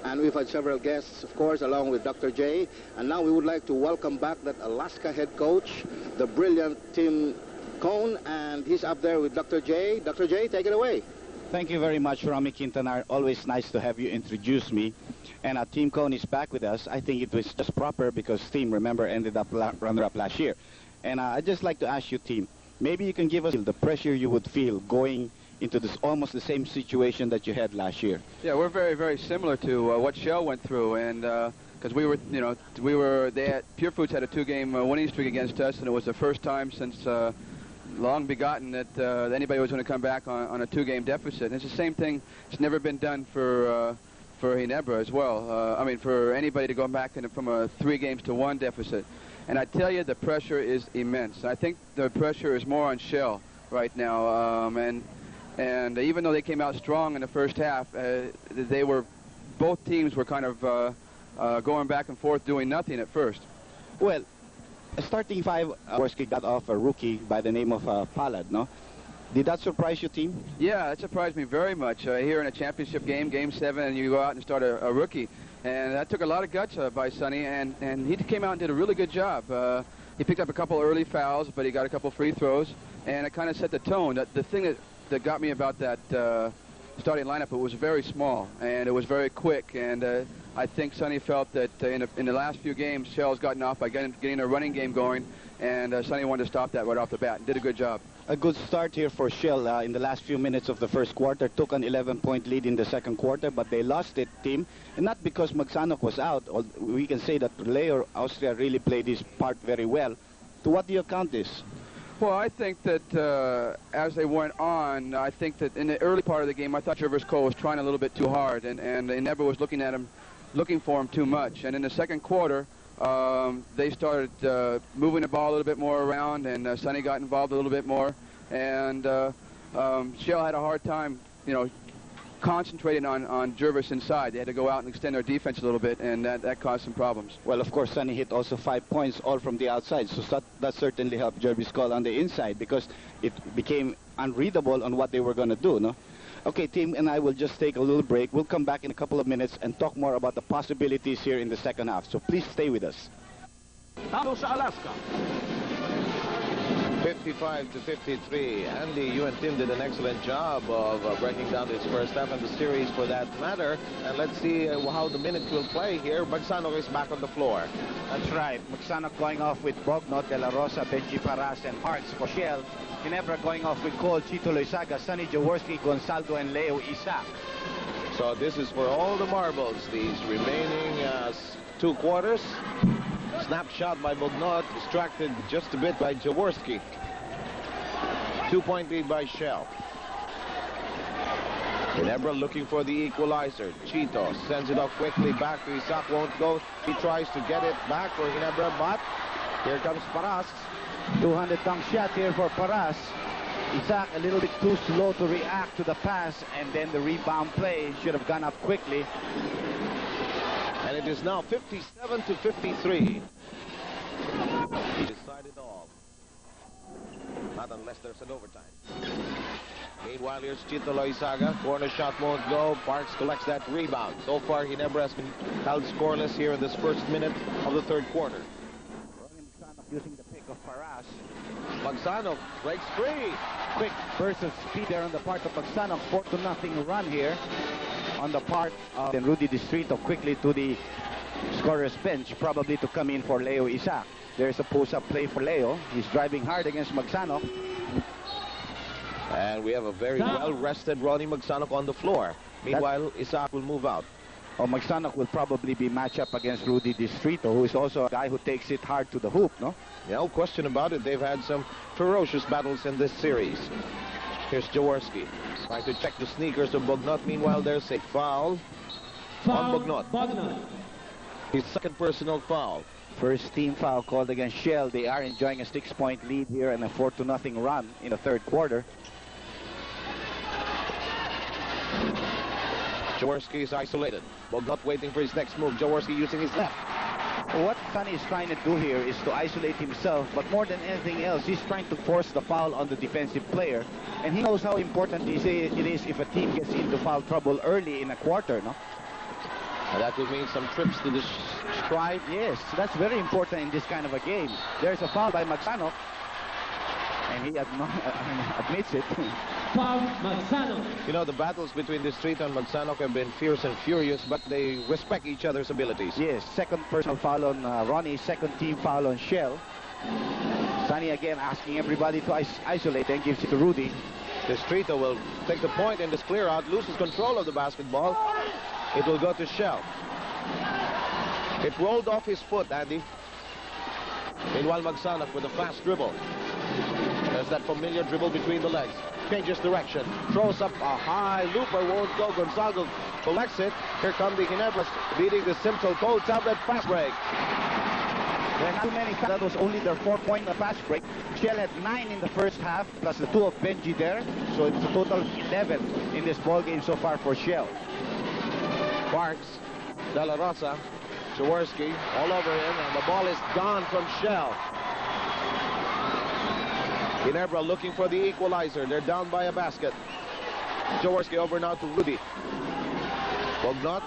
And we've had several guests, of course, along with Dr. J. And now we would like to welcome back that Alaska head coach, the brilliant Tim Cone, and he's up there with Dr. J. Dr. J, take it away. Thank you very much, Romy Quintanar. Always nice to have you introduce me. And Team Cone is back with us. I think it was just proper because Team, remember, ended up runner-up last year. And I'd just like to ask you, Team, maybe you can give us the pressure you would feel going into this almost the same situation that you had last year. Yeah, we're very, very similar to what Shell went through, and because Pure Foods had a 2-game winning streak against us, and it was the first time since long begotten that anybody was going to come back on a 2-game deficit. And it's the same thing. It's never been done for Ginebra as well. I mean, for anybody to go back from a 3-games-to-1 deficit. And I tell you, the pressure is immense. I think the pressure is more on Shell right now, and even though they came out strong in the first half, both teams were kind of going back and forth doing nothing at first. Well, starting 5, Jaworski got off a rookie by the name of Palad, no? Did that surprise you, Team? Yeah, it surprised me very much. Here in a championship game, Game 7, and you go out and start a rookie. And that took a lot of guts by Sonny, and he came out and did a really good job. He picked up a couple early fouls, but he got a couple free throws, and it kind of set the tone. The thing that got me about that starting lineup, it was very small, and it was very quick, and I think Sonny felt that in the last few games, Shell's gotten off by getting a running game going, and Sonny wanted to stop that right off the bat and did a good job. A good start here for Shell in the last few minutes of the first quarter. Took an 11-point lead in the second quarter, but they lost it, Team. And not because Magsanok was out. We can say that Leo Austria really played his part very well. To what do you account this? Well, I think that as they went on, I think that in the early part of the game, I thought Jervis Cole was trying a little bit too hard, and Ginebra was looking for him too much. And in the second quarter, they started moving the ball a little bit more around, and Sonny got involved a little bit more. And Shell had a hard time, concentrating on Jervis inside. They had to go out and extend their defense a little bit, and that caused some problems. Well, of course, Sonny hit also 5 points, all from the outside. So that certainly helped Jervis Cole on the inside because it became unreadable on what they were going to do, no? Okay, Team, and I will just take a little break. We'll come back in a couple of minutes and talk more about the possibilities here in the second half. So please stay with us. Talo sa Alaska. 55-53. Andy, you and Tim did an excellent job of breaking down this first half and the series for that matter. And let's see how the minutes will play here. Magsanok is back on the floor. That's right. Magsanok going off with Bognot, De La Rosa, Benji Paras, and Parks for Shell. Ginebra going off with Cole, Chito Loizaga, Sonny Jaworski, Gonzaldo, and Leo Isaac. So this is for all the marbles, these remaining 2 quarters. Snapshot by Bognot, distracted just a bit by Jaworski. 2-point lead by Shell. Ginebra looking for the equalizer. Chito sends it off quickly back to Isaac, won't go. He tries to get it back for Ginebra, but here comes Paras. 200-dunk shot here for Paras. Isaac a little bit too slow to react to the pass, and then the rebound play should have gone up quickly. And it is now 57-53. He decided all. Not unless there's an overtime. Meanwhile, here's Chito Loizaga. Corner shot won't go. Parks collects that rebound. So far, Ginebra has been held scoreless here in this first minute of the third quarter. Using the pick of Paras. Magsanok breaks free. Quick burst of speed there on the part of Magsanok. 4-0 run here on the part of Rudy Distrito quickly to the scorer's bench, probably to come in for Leo Isaac. There's a post-up play for Leo. He's driving hard against Magsanok. And we have a very well-rested Ronnie Magsanok on the floor. Meanwhile, Isaac will move out. Magsanok will probably be matched up against Rudy Distrito, who is also a guy who takes it hard to the hoop, no? No question about it. They've had some ferocious battles in this series. Here's Jaworski trying to check the sneakers of Bognot. Meanwhile, there's a foul on Bognot. His second personal foul. First team foul called against Shell. They are enjoying a 6-point lead here and a 4-0 run in the third quarter. Jaworski is isolated. Bognot waiting for his next move. Jaworski using his left. What Sonny is trying to do here is to isolate himself, but more than anything else, he's trying to force the foul on the defensive player. And he knows how important it is if a team gets into foul trouble early in a quarter, no? And that would mean some trips to the stripe. Yes, that's very important in this kind of a game. There's a foul by Magsanok, and he admits it. Foul, Magsanok. You know, the battles between Distrito and Magsanok have been fierce and furious, but they respect each other's abilities. Yes, second personal foul on Ronnie, second team foul on Shell. Sonny again asking everybody to isolate and gives it to Rudy. Distrito will take the point in this clear out, loses control of the basketball. It will go to Shell. It rolled off his foot, Andy. Meanwhile, Magsanok with a fast dribble. There's that familiar dribble between the legs. Changes direction. Throws up a high looper. Won't go. Gonzago collects it. Here come the Ginebras leading the Simsol Cold Tablet fast break. There are not too many. That was only their 4-point fast break. Shell had 9 in the first half, plus the 2 of Benji there. So it's a total of 11 in this ball game so far for Shell. Parks, De La Rosa, Jaworski all over him, and the ball is gone from Shell. Ginebra looking for the equalizer. They're down by a basket. Jaworski over now to Rudy. Bognot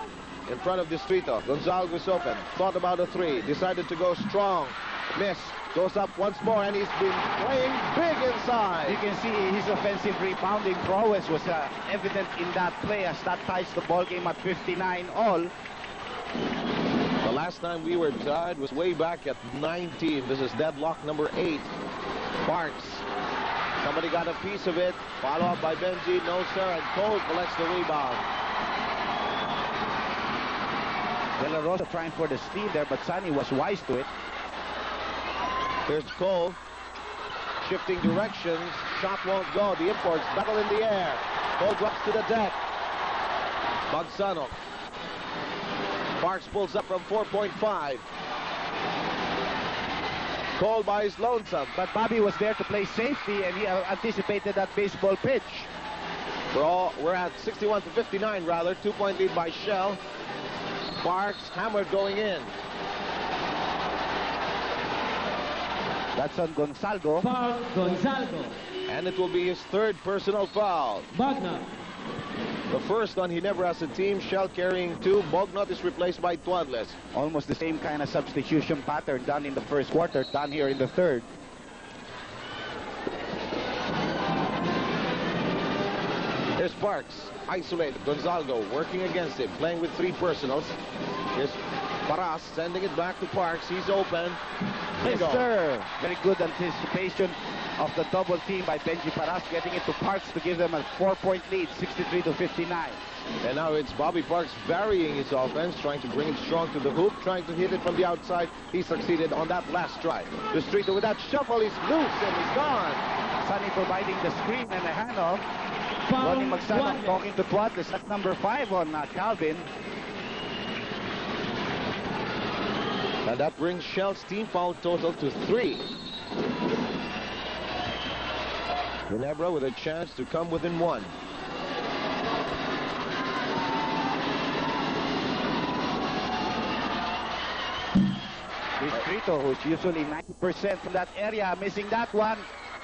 in front of Distrito. Gonzalez open. Thought about a 3. Decided to go strong. Miss. Goes up once more, and he's been playing big inside. You can see his offensive rebounding prowess was evident in that play, as that ties the ball game at 59 all. The last time we were tied was way back at 19. This is deadlock number 8. Parks. Somebody got a piece of it. Follow up by Benji. No, sir. And Cole collects the rebound. De La Rosa trying for the steal there, but Sonny was wise to it. Here's Cole. Shifting directions. Shot won't go. The imports battle in the air. Cole drops to the deck. Magsanok. Parks pulls up from 4.5. Cole by his lonesome. But Bobby was there to play safety, and he anticipated that baseball pitch. We're at 61 to 59 rather. 2-point lead by Shell. Parks hammered going in. That's on Gonzalgo. Foul, Gonzalgo. And it will be his 3rd personal foul. Bognot. The first on Ginebra as a team. Shell carrying 2. Bognot is replaced by Tuadles. Almost the same kind of substitution pattern done in the first quarter, done here in the third. Here's Parks. Isolated. Gonzalgo working against him. Playing with 3 personals. Here's Paras sending it back to Parks. He's open. Yes, sir. Very good anticipation of the double team by Benji Paras, getting it to Parks to give them a 4-point lead, 63 to 59. And now it's Bobby Parks varying his offense, trying to bring it strong to the hoop, trying to hit it from the outside. He succeeded on that last try. Distrito with that shuffle, he's loose and he's gone. Sonny providing the screen and the handoff. Ronnie Magsanok talking to Tuadles. That's number 5 on Calvin. And that brings Shell's team foul total to 3. Ginebra with a chance to come within 1. Distrito, who's usually 90% from that area, missing that one.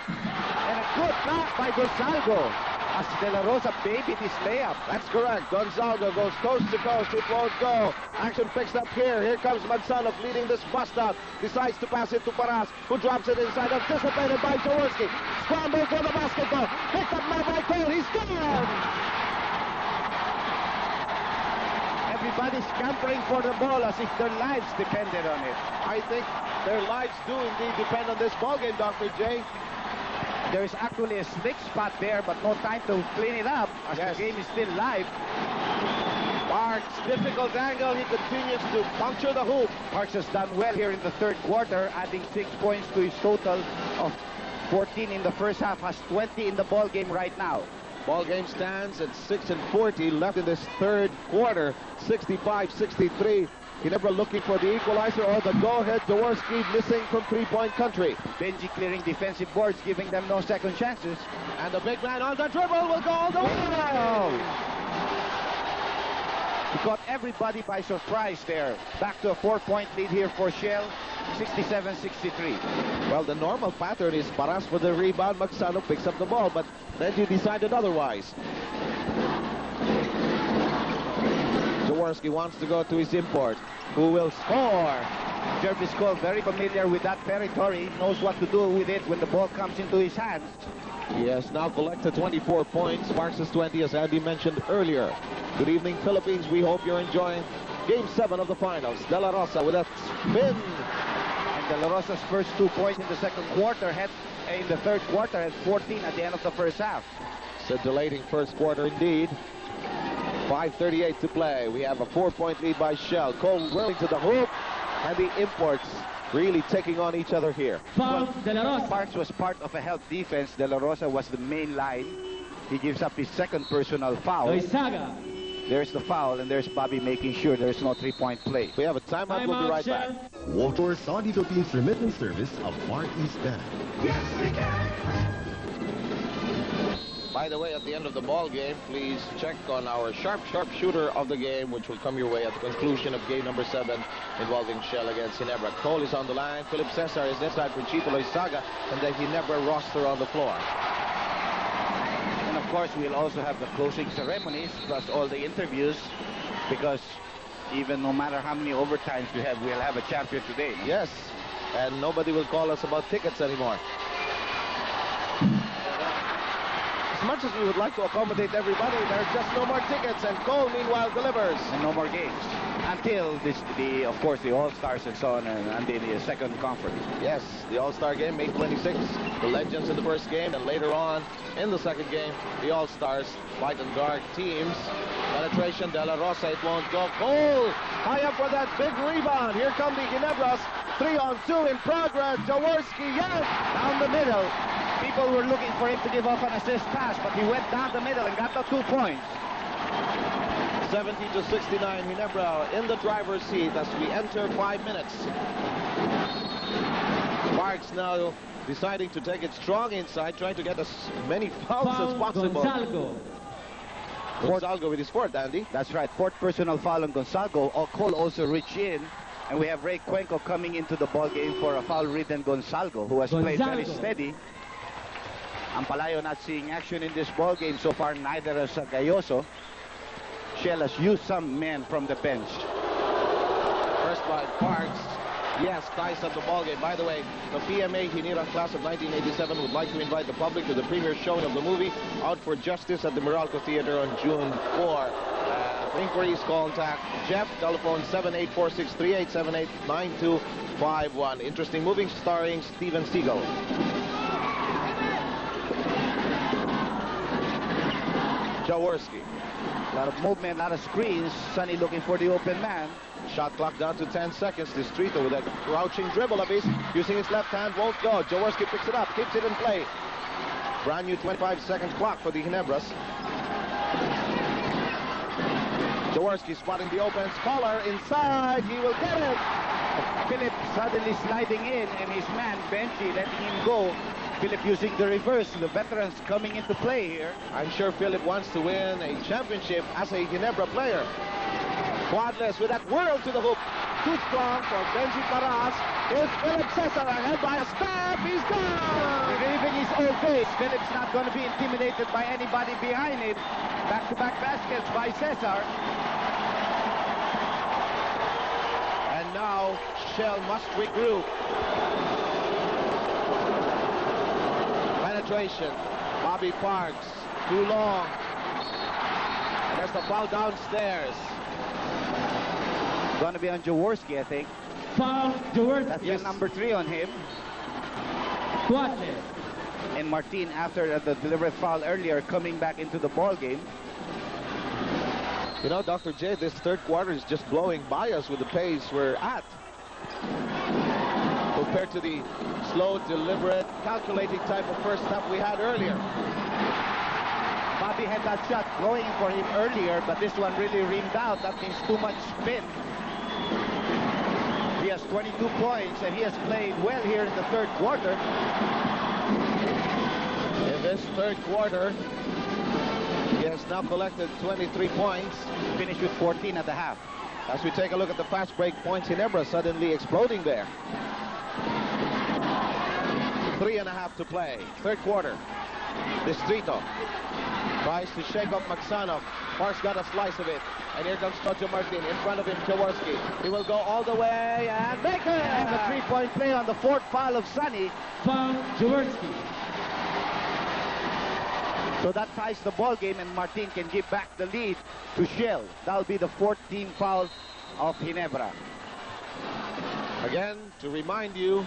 And a good block by Gonzalgo. As De La Rosa babied his layup. That's correct. Gonzalgo goes coast to coast. It won't go. Action picks up here. Here comes Magsanok leading this bust out. Decides to pass it to Paras, who drops it inside. Anticipated by Jaworski. Scramble for the basketball. Picked up now by Cole. He's gone. Everybody's scampering for the ball as if their lives depended on it. I think their lives do indeed depend on this ballgame, Dr. J. There's actually a slick spot there, but no time to clean it up as the game is still live. Parks, difficult angle. He continues to puncture the hoop. Parks has done well here in the third quarter, adding 6 points to his total of 14 in the first half, has 20 in the ball game right now. Ball game stands at 6:40 left in this third quarter. 65-63. Ginebra looking for the equalizer or the go-ahead. Jaworski missing from 3-point country. Benji clearing defensive boards, giving them no second chances. And the big man on the dribble will go all the way. He caught everybody by surprise there. Back to a 4-point lead here for Shell. 67-63. Well, the normal pattern is Paras for the rebound. Magsanok picks up the ball, but then you decided otherwise. Jaworski wants to go to his import, who will score. Jervis Cole, very familiar with that territory, knows what to do with it when the ball comes into his hands. He has now collected 24 points. Sparks is 20, as Andy mentioned earlier. Good evening, Philippines. We hope you're enjoying Game 7 of the finals. De La Rosa with a spin. And De La Rosa's first 2 points in the in the third quarter had 14 at the end of the first half. Scintillating first quarter indeed. 5:38 to play. We have a 4-point lead by Shell. Cole whirling to the hoop, and the imports really taking on each other here. Foul, De La Rosa. Sparks was part of a help defense. De La Rosa was the main line. He gives up his second personal foul. Loizaga. There's the foul, and there's Bobby making sure there's no three-point play. We have a timeout. We'll be right back. Water Saudi Philippines remittance service of Far East Bank. Yes, we can. By the way, at the end of the ball game, please check on our sharp shooter of the game, which will come your way at the conclusion of game number 7 involving Shell against Ginebra. Cole is on the line. Philip Cesar is inside for Chito Loizaga, and the Ginebra roster on the floor. And of course, we'll also have the closing ceremonies plus all the interviews, because even no matter how many overtimes we have, we'll have a champion today. Yes, and nobody will call us about tickets anymore. As much as we would like to accommodate everybody, there are just no more tickets, and Cole meanwhile delivers. And no more games until of course, the All-Stars and so on, and the second conference. Yes, the All-Star game, May 26th. The Legends in the first game, and later on in the second game, the All-Stars, white and dark teams. Penetration, De La Rosa, it won't go. Cole, high up for that big rebound. Here come the Ginebras. 3-on-2 in progress. Jaworski, yes, Down the middle. People were looking for him to give off an assist pass, but he went down the middle and got the 2 points. 70-69, Ginebra in the driver's seat as we enter 5 minutes. Sparks now deciding to take it strong inside, trying to get as many fouls as possible. Gonzalgo with his fourth, Andy. That's right, fourth personal foul on Gonzalgo. Cole also reached in, and we have Ray Cuenco coming into the ball game for a foul-ridden Gonzalgo, who has played very steady. Ampalayo not seeing action in this ball game so far, neither has Gayoso. Shell has used some men from the bench. First by Parks. Yes, ties up the ball game. By the way, the PMA Ginebra class of 1987 would like to invite the public to the premiere showing of the movie Out for Justice at the Meralco Theater on June 4. For inquiries, contact Jeff, telephone 784638789251. Interesting movie starring Steven Seagal. Jaworski. A lot of movement, a lot of screens. Sonny looking for the open man. Shot clock down to 10 seconds. Distrito with a crouching dribble of his, using his left hand, won't go. Jaworski picks it up, keeps it in play. Brand new 25-second clock for the Ginebras. Jaworski spotting the open scholar inside. He will get it. Philip suddenly sliding in, and his man, Benji, letting him go. Philip using the reverse. The veterans coming into play here. I'm sure Philip wants to win a championship as a Ginebra player. Quadless with that whirl to the hoop. Too strong for Benji Caras. Here's Philip Cesar ahead by a step. He's gone. Relieving his old face. Philip's not going to be intimidated by anybody behind him. Back-to-back baskets by Cesar. And now Shell must regroup. Penetration. Bobby Parks. Too long. And there's the foul downstairs. Going to be on Jaworski, I think. Foul, Jaworski. That's yes. Number 3 on him. Quadless. And Martin, after the deliberate foul earlier, coming back into the ball game. You know, Dr. J, this third quarter is just blowing by us with the pace we're at. Compared to the slow, deliberate, calculating type of first half we had earlier. Bobby had that shot going for him earlier, but this one really reamed out. That means too much spin. He has 22 points, and he has played well here in the third quarter. In this third quarter, he has now collected 23 points. Finished with 14 at the half. As we take a look at the fast break points, Ginebra suddenly exploding there. 3.5 to play. Third quarter. Distrito tries to shake off Magsanov. Parks got a slice of it. And here comes Tocho Martin. In front of him, Jaworski. He will go all the way and make it! And the three-point play on the fourth foul of Sonny. Foul, Jaworski. So that ties the ball game, and Martin can give back the lead to Shell. That'll be the 14th foul of Ginebra. Again, to remind you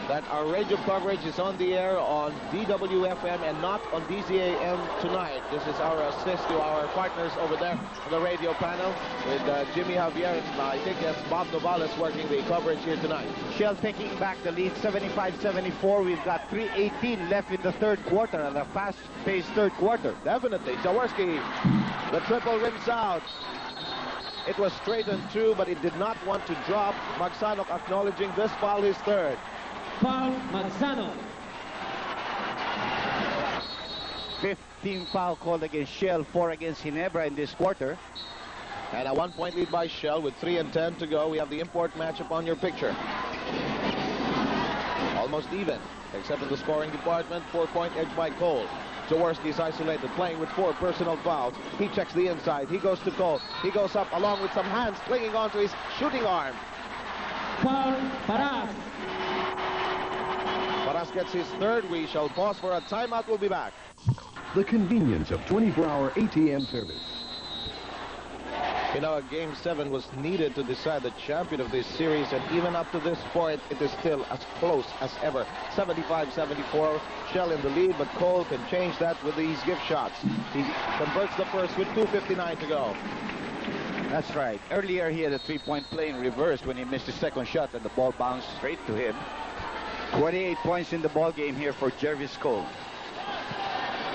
that our radio coverage is on the air on DWFM and not on DZAM tonight. This is our assist to our partners over there on the radio panel with Jimmy Javier and I think that's Bob Novales working the coverage here tonight. Shell taking back the lead, 75-74. We've got 3:18 left in the third quarter, and a fast-paced third quarter. Definitely. Jaworski, the triple rims out. It was straight and true, but it did not want to drop. Magsanov acknowledging this foul is third. Foul, Magsanov. 15 foul called against Shell, 4 against Ginebra in this quarter. And a 1-point lead by Shell with 3:10 to go. We have the import matchup on your picture. Almost even, except in the scoring department. 4-point edge by Cole. Jaworski is isolated, playing with 4 personal fouls. He checks the inside. He goes to Cole. He goes up along with some hands clinging onto his shooting arm. Foul, Paras. Paras gets his third. We shall pause for a timeout. We'll be back. The convenience of 24-hour ATM service. You know, Game 7 was needed to decide the champion of this series, and even up to this point, it is still as close as ever. 75-74, Shell in the lead, but Cole can change that with these gift shots. He converts the first with 2:59 to go. That's right. Earlier, he had a three-point play in reverse when he missed his second shot, and the ball bounced straight to him. 28 points in the ball game here for Jervis Cole.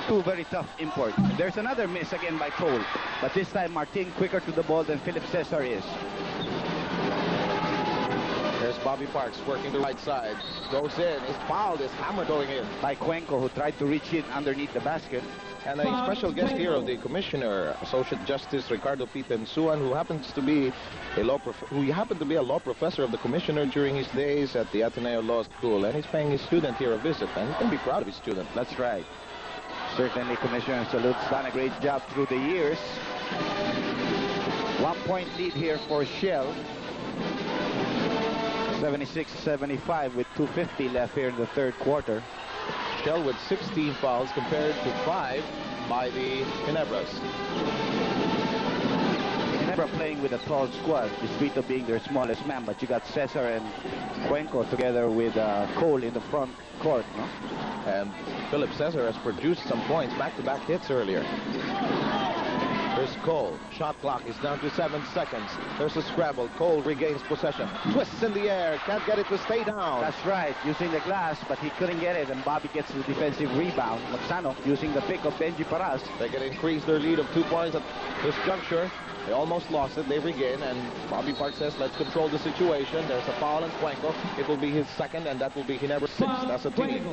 2 very tough imports. There's another miss again by Cole, but this time Martin quicker to the ball than Philip Cesar is. There's Bobby Parks working the right side. Goes in. Is fouled. Is hammer going in. By Cuenco, who tried to reach in underneath the basket. And a special guest here of the commissioner, Associate Justice Ricardo P. Tensuan, who happens to be a law professor of the commissioner during his days at the Ateneo Law School, and he's paying his student here a visit, and he can be proud of his student. That's right. Certainly, Commissioner Salut's done a great job through the years. 1-point lead here for Shell. 76-75 with 2:50 left here in the third quarter. Shell with 16 fouls compared to 5 by the Ginebras. Ginebra playing with a tall squad, Distrito being their smallest man, but you got Cesar and Cuenco together with Cole in the front court, no? And Philip Cesar has produced some points, back-to-back hits earlier. There's Cole. Shot clock is down to 7 seconds. There's a scramble. Cole regains possession. Twists in the air. Can't get it to stay down. That's right. Using the glass, but he couldn't get it, and Bobby gets the defensive rebound. Magsanov using the pick of Benji Paras. They can increase their lead of 2 points at this juncture. They almost lost it. They regain, and Bobby Parks says, let's control the situation. There's a foul on Cuenco. It will be his second, and that will be Ginebra's 6th as a team.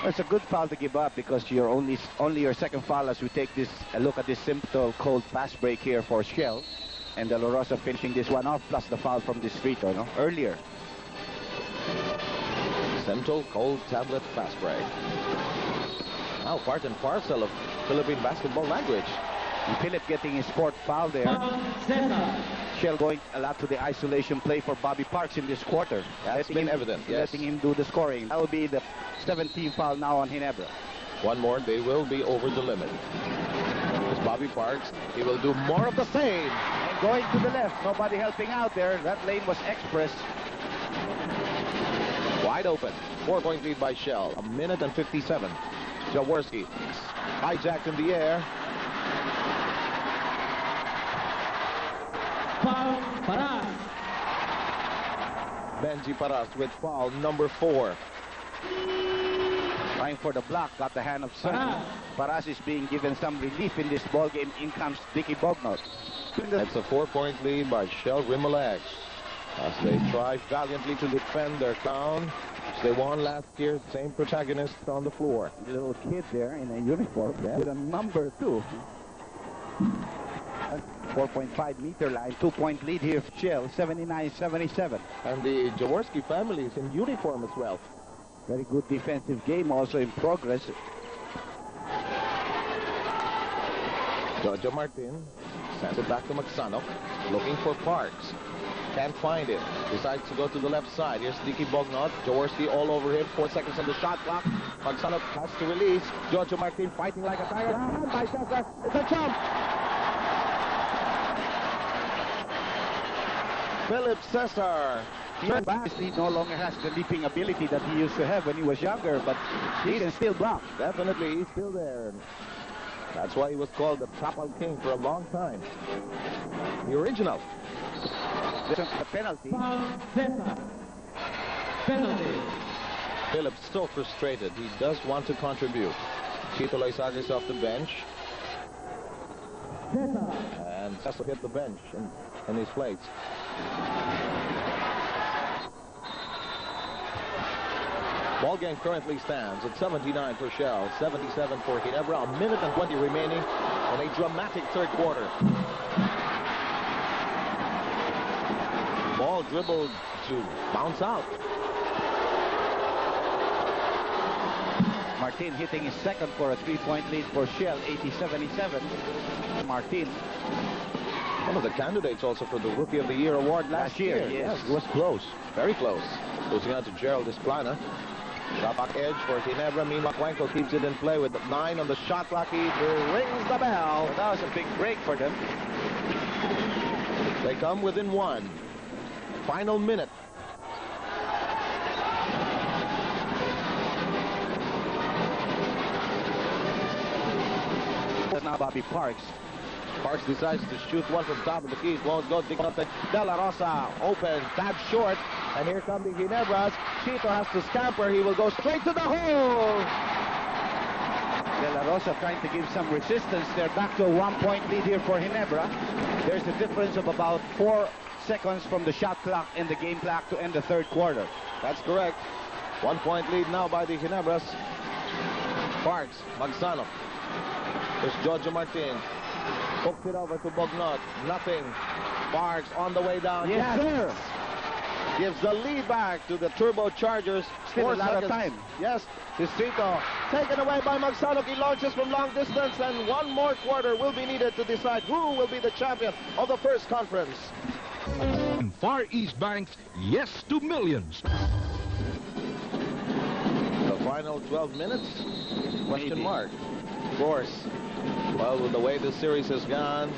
It's a good foul to give up because you're only your second foul as we take this a look at this simple cold fast break here for Shell, and De La Rosa finishing this one off plus the foul from Distrito, no? Earlier. Simple cold tablet fast break. Now part and parcel of Philippine basketball language. And Philip getting his 4th foul there. Shell going a lot to the isolation play for Bobby Parks in this quarter. That's been evident, yes. Letting him do the scoring. That will be the 17th foul now on Ginebra. One more, they will be over the limit. It's Bobby Parks. He will do more of the same. And going to the left. Nobody helping out there. That lane was express. Wide open. 4-point lead by Shell. 1:57. Jaworski hijacked in the air. Foul, Paras. Benji Paras with foul number 4. Trying for the block, got the hand of Sonny. Paras is being given some relief in this ball game. In comes Dicky Bognot. It's a 4-point lead by Shell Rimalax as they try valiantly to defend their crown. They won last year, same protagonists on the floor. The little kid there in a uniform with a number 2. 4.5 meter line, 2-point lead here for Shell, 79-77. And the Jaworski family is in uniform as well. Very good defensive game also in progress. Jojo Martin sends it back to Magsanok, looking for Parks. Can't find it. Decides to go to the left side. Here's Dicky Bognot. Jaworski all over him. 4 seconds on the shot clock. Magsanok has to release. Jojo Martin fighting like a tiger. By Cesar. It's a jump. Philip Cesar. He no longer has the leaping ability that he used to have when he was younger, but he can still block. Definitely, he's still there. That's why he was called the Trapal King for a long time. The original. The penalty. Penalty. Philip's so frustrated. He does want to contribute. Chito Loizaga is off the bench. And has to hit the bench in his place. Ball game currently stands at 79 for Shell, 77 for Ginebra. 1 minute and 20 remaining in a dramatic third quarter. Ball dribbled to bounce out. Martin hitting his second for a 3-point lead for Shell, 80-77. Martin. One of the candidates also for the Rookie of the Year award last year. Yes, it was close. Very close. Losing out to Gerald Desplana. Shot back edge for Ginebra. Meanwhile, Cuenco keeps it in play with 9 on the shot clock. He rings the bell. Well, that was a big break for them. They come within 1. Final minute. Now Bobby Parks. Parks decides to shoot one from top of the keys. Won't go. De La Rosa open. Tab short. And here come the Ginebras. Chito has to scamper. He will go straight to the hole. De La Rosa trying to give some resistance. They're back to a 1-point lead here for Ginebra. There's a difference of about 4 seconds from the shot clock and the game clock to end the third quarter. That's correct. 1-point lead now by the Ginebras. Parks, Magsanok. There's Jojo Martin. Hooks it over to Bognot. Nothing. Parks on the way down. Yes, sir. Gives the lead back to the Turbochargers. Still a lot of time. Yes. Distrito taken away by Magsanok. He launches from long distance, and 1 more quarter will be needed to decide who will be the champion of the first conference. Far East Bank's yes to millions. The final 12 minutes? Question Maybe. mark. Of course. Well, with the way the series has gone,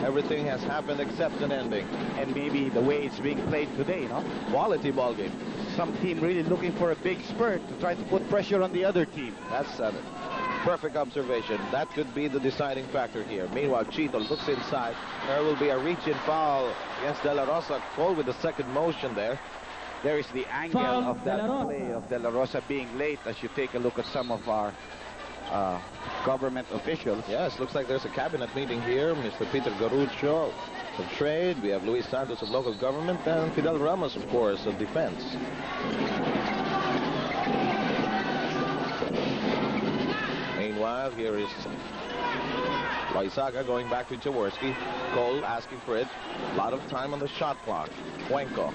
everything has happened except an ending. And maybe the way it's being played today, no? Quality ball game. Some team really looking for a big spurt to try to put pressure on the other team. That's it. Perfect observation. That could be the deciding factor here. Meanwhile, Chito looks inside. There will be a reach-in foul against De La Rosa. Cole with the second motion there. There is the angle Foul, of that De La Rosa. play of De La Rosa being late as you take a look at some of our government officials. Yes, looks like there's a cabinet meeting here. Mr. Peter Garucho of Trade. We have Luis Santos of Local Government and Fidel Ramos, of course, of Defense. Meanwhile, here is Loizaga going back to Jaworski. Cole asking for it. A lot of time on the shot clock. Cuenco.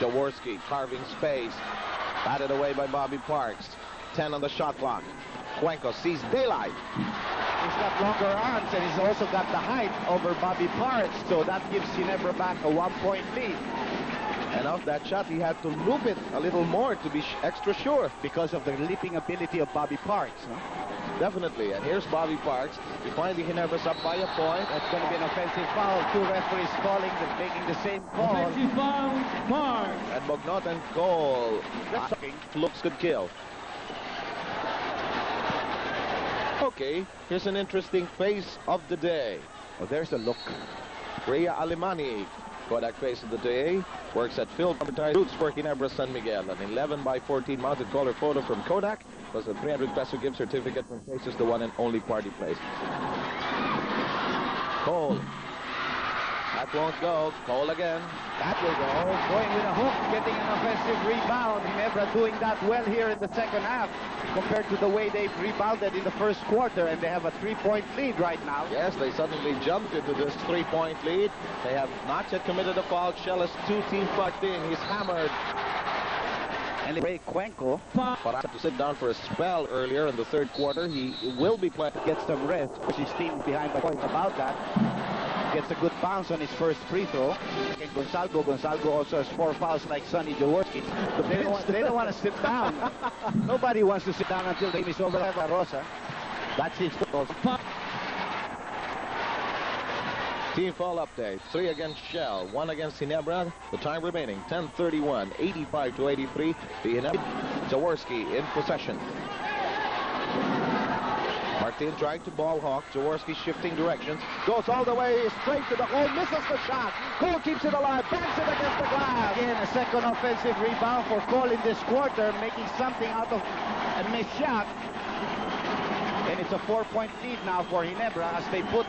Jaworski carving space. Batted away by Bobby Parks. 10 on the shot clock. Cuenco sees daylight. He's got longer arms and he's also got the height over Bobby Parks, so that gives Ginebra back a 1-point lead. And off that shot, he had to loop it a little more to be extra sure. Because of the leaping ability of Bobby Parks. No? Definitely. And here's Bobby Parks. We find the Ginebras up by a point. That's going to be an offensive foul. 2 referees calling, making the same call. Offensive foul, Parks. And Bognot and Cole. Looks could kill. Okay, here's an interesting face of the day. Oh, there's a look. Rhea Alemani, Kodak face of the day, works at Field Advertising Roots for Ginebra San Miguel. An 11x14 mounted color photo from Kodak plus a 300 peso gift certificate from Faces, the one and only party place. Cole. That won't go. Cole again. That will go. Going with a hook, getting an offensive rebound. Ginebra doing that well here in the second half compared to the way they've rebounded in the first quarter, and they have a 3-point lead right now. Yes, they suddenly jumped into this 3-point lead. They have not yet committed a foul. Shell has 2 teams plugged in. He's hammered. And Ray Cuenco But I had to sit down for a spell earlier in the third quarter. He will be playing. gets some rest. His team behind by points about that. Gets a good bounce on his first free throw. And Gonzalgo also has 4 fouls like Sonny Jaworski. They don't want to sit down. Nobody wants to sit down until the game is over. Rosa. That's it. Team foul update. 3 against Shell, 1 against Ginebra. The time remaining, 10:31, 85-83. The Ginebra, Jaworski in possession. Martin trying to ball hawk. Jaworski shifting directions. Goes all the way straight to the hole. Misses the shot. Cole keeps it alive. Banks it against the glass. Again, a second offensive rebound for Cole in this quarter, making something out of a missed shot. And it's a 4-point lead now for Ginebra as they put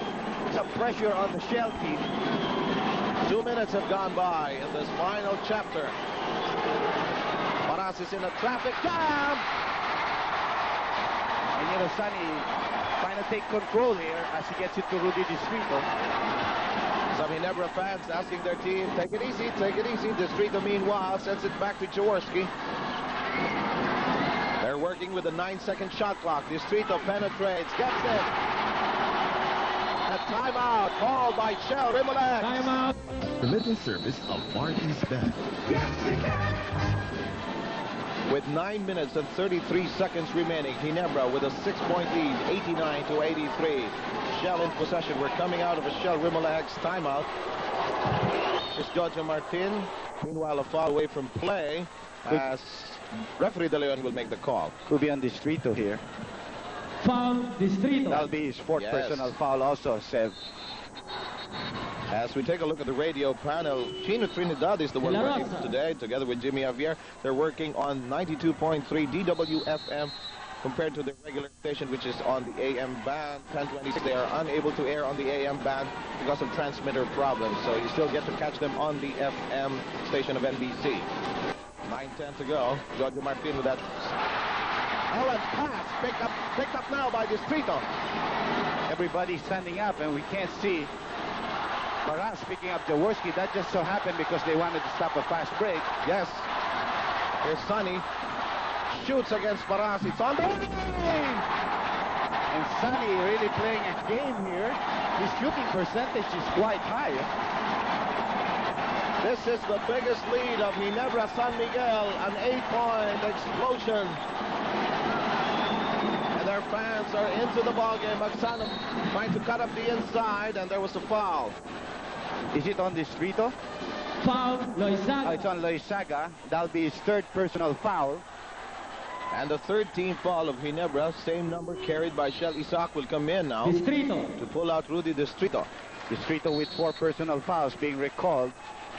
some pressure on the Shell team. 2 minutes have gone by in this final chapter. Paras is in a traffic jam. And you know, Sonny trying to take control here as he gets it to Rudy Distrito. Some Ginebra fans asking their team, take it easy, take it easy. Distrito, meanwhile, sends it back to Jaworski. They're working with a 9-second shot clock. Distrito penetrates, gets it. A timeout called by Shell Rimolex. Timeout. Remittance service of Far East Bank. With 9 minutes and 33 seconds remaining, Ginebra with a 6-point lead, 89-83. Shell in possession. We're coming out of a Shell Rimolex timeout. It's Georgia Martin. Meanwhile, a foul away from play as referee De Leon will make the call. Could be on Distrito here. Foul, Distrito. That'll be his 4th personal foul also, Sev. As we take a look at the radio panel, Chino Trinidad is the one working today, together with Jimmy Javier. They're working on 92.3 DWFM compared to the regular station, which is on the AM band, 1026. They are unable to air on the AM band because of transmitter problems, so you still get to catch them on the FM station of NBC. 9:10 to go. Georgia Martin with that. Allen pass picked up now by Distrito. Everybody's standing up and we can't see Baras picking up Jaworski. That just so happened because they wanted to stop a fast break. Yes. Here's Sonny. Shoots against Baras. It's on the line. And Sonny really playing a game here. His shooting percentage is quite high. This is the biggest lead of Ginebra San Miguel, an 8-point explosion. And their fans are into the ballgame. Magsano trying to cut up the inside, and there was a foul. Is it on Distrito? Foul, Loizaga. It's on Loizaga. That'll be his 3rd personal foul. And the 3rd team foul of Ginebra, same number carried by Shell Isaac, will come in now Distrito. to pull out Rudy Distrito. Distrito with 4 personal fouls being recalled.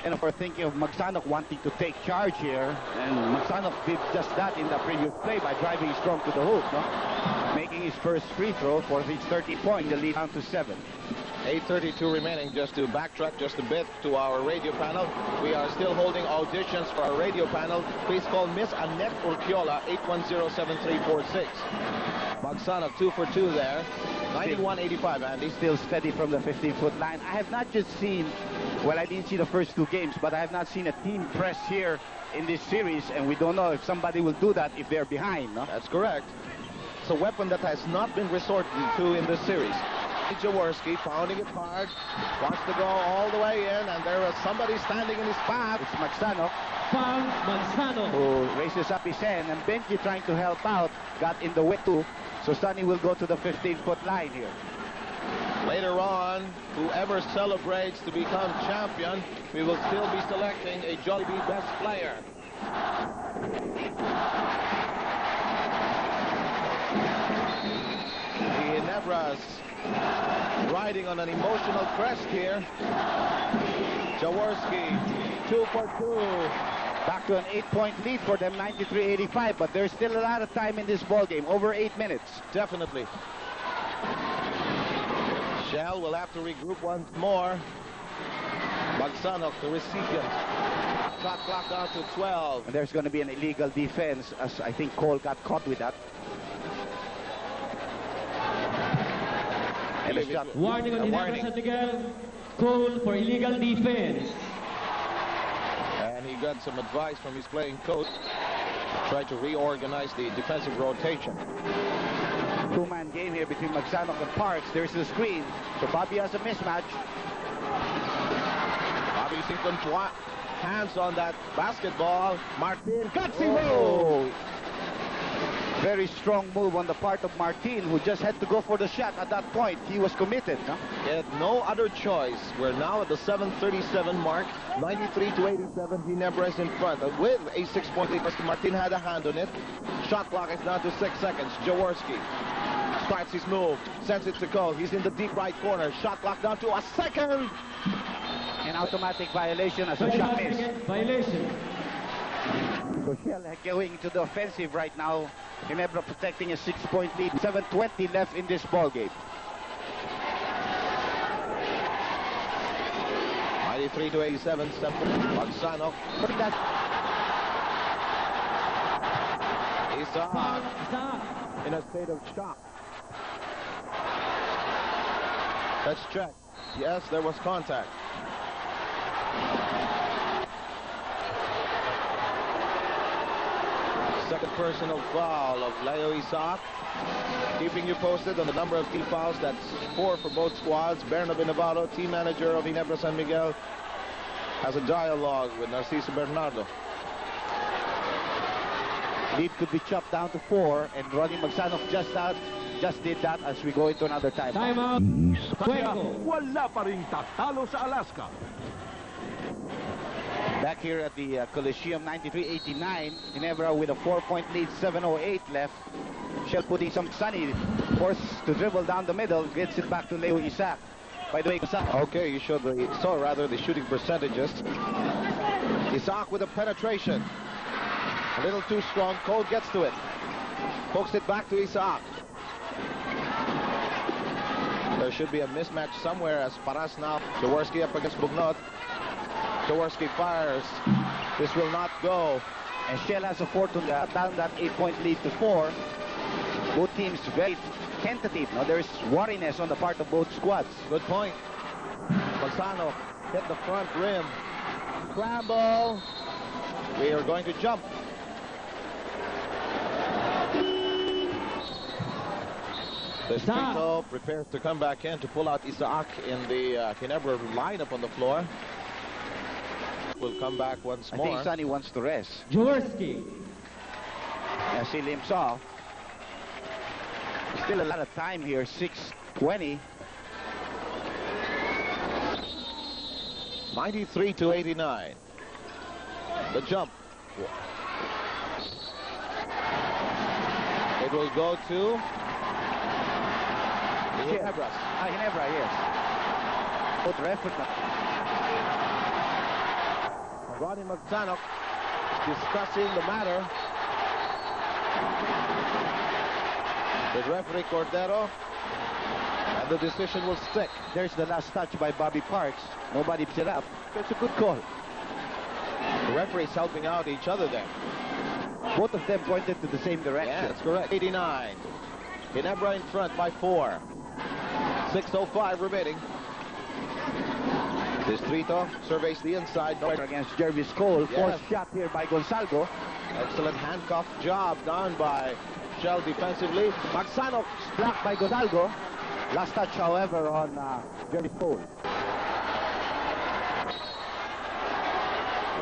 And of course, thinking of Magsanok wanting to take charge here. And Magsanok did just that in the previous play by driving strong to the hoop, no? Making his first free throw for his 30-point, the lead down to 7. 8:32 remaining. Just to backtrack just a bit to our radio panel, we are still holding auditions for our radio panel. Please call Miss Annette Urquiola, 810-7346. Magsanok 2 for 2 there. 91-85, Andy. Still steady from the 15-foot line. I have not just seen, well, I didn't see the first 2 games, but I have not seen a team press here in this series, and we don't know if somebody will do that if they're behind, no? That's correct. It's a weapon that has not been resorted to in this series. Jaworski pounding it hard, wants to go all the way in, and there is somebody standing in his path. It's Magsanok. Foul, Magsano. Who raises up his hand, and Benji trying to help out, got in the way too. So Sonny will go to the 15-foot line here. Later on, whoever celebrates to become champion, we will still be selecting a Jollibee Best Player. The Ginebras riding on an emotional crest here. Jaworski, 2 for 2. Back to an 8-point lead for them, 93-85, but there's still a lot of time in this ballgame, over 8 minutes. Definitely. Shell will have to regroup once more. Magsanok, the recipient. Shot clock down to 12. And there's going to be an illegal defense, as I think Cole got caught with that. And a shot. Warning on Ginebra San Miguel. Cole for illegal defense. And he got some advice from his playing coach. Try to reorganize the defensive rotation. Two-man game here between Magsanok and Parks. There's the screen. So Bobby has a mismatch. Bobby Sington, hands on that basketball. Martin, Oh! Very strong move on the part of Martin, who just had to go for the shot at that point. He was committed. No? He had no other choice. We're now at the 7:37 mark. 93-87. Ginebra is in front. With a 6-point lead. Martin had a hand on it. Shot clock is down to 6 seconds. Jaworski starts his move. Sends it to Cole. He's in the deep right corner. Shot clock down to a second. An automatic violation as a shot miss. Violation. So Shell going to the offensive right now. Ginebra protecting a 6-point lead. 7:20 left in this ball game. 93-87. Magsanok. Isaac in a state of shock. Let's check. Yes, there was contact. Second personal foul of Leo Isaac. Keeping you posted on the number of team fouls. That's 4 for both squads. Berno Binavaro, team manager of Ginebra San Miguel, has a dialogue with Narciso Bernardo. Lead could be chopped down to 4, and Ronnie Magsanok just did that as we go into another time. Timeout. Kaya wala pa rin tatalo sa Alaska. Back here at the Coliseum, 93-89. Ginebra with a 4-point lead, 7:08 left. Shell putting some sunny, forced to dribble down the middle, gets it back to Leo Isaac. By the way, Isaac. Okay, you showed the shooting percentages. Isaac with a penetration. A little too strong. Cole gets to it. Pokes it back to Isaac. There should be a mismatch somewhere as Paras now. Jaworski up against Bugnot. Jaworski fires. This will not go. And Shell has a 4 to down that 8-point lead to 4. Both teams very tentative. Now there's wariness on the part of both squads. Good point. Magsanok hit the front rim. Scramble. We are going to jump. Despito prepares to come back in to pull out Isaac in the Ginebra lineup on the floor. Will come back once more. I think Sonny wants to rest. Jaworski. As he limps off. Still a lot of time here, 6:20. 93-89. The jump. It will go to Ginebra. Ginebra, yes. Both referee. Ronnie Magsanok discussing the matter with referee Cordero, and the decision will stick. There's the last touch by Bobby Parks. Nobody picks it up. It's a good call. The referees helping out each other there. Both of them pointed to the same direction. Yeah, that's correct. 89. Ginebra in front by 4. 6:05 remaining. Distrito surveys the inside. No against Jervis Cole. Yes. Fourth shot here by Gonzalgo. Excellent handcuff job done by Shell defensively. Magsanok blocked by Gonzalgo. Last touch, however, on Jervis Cole.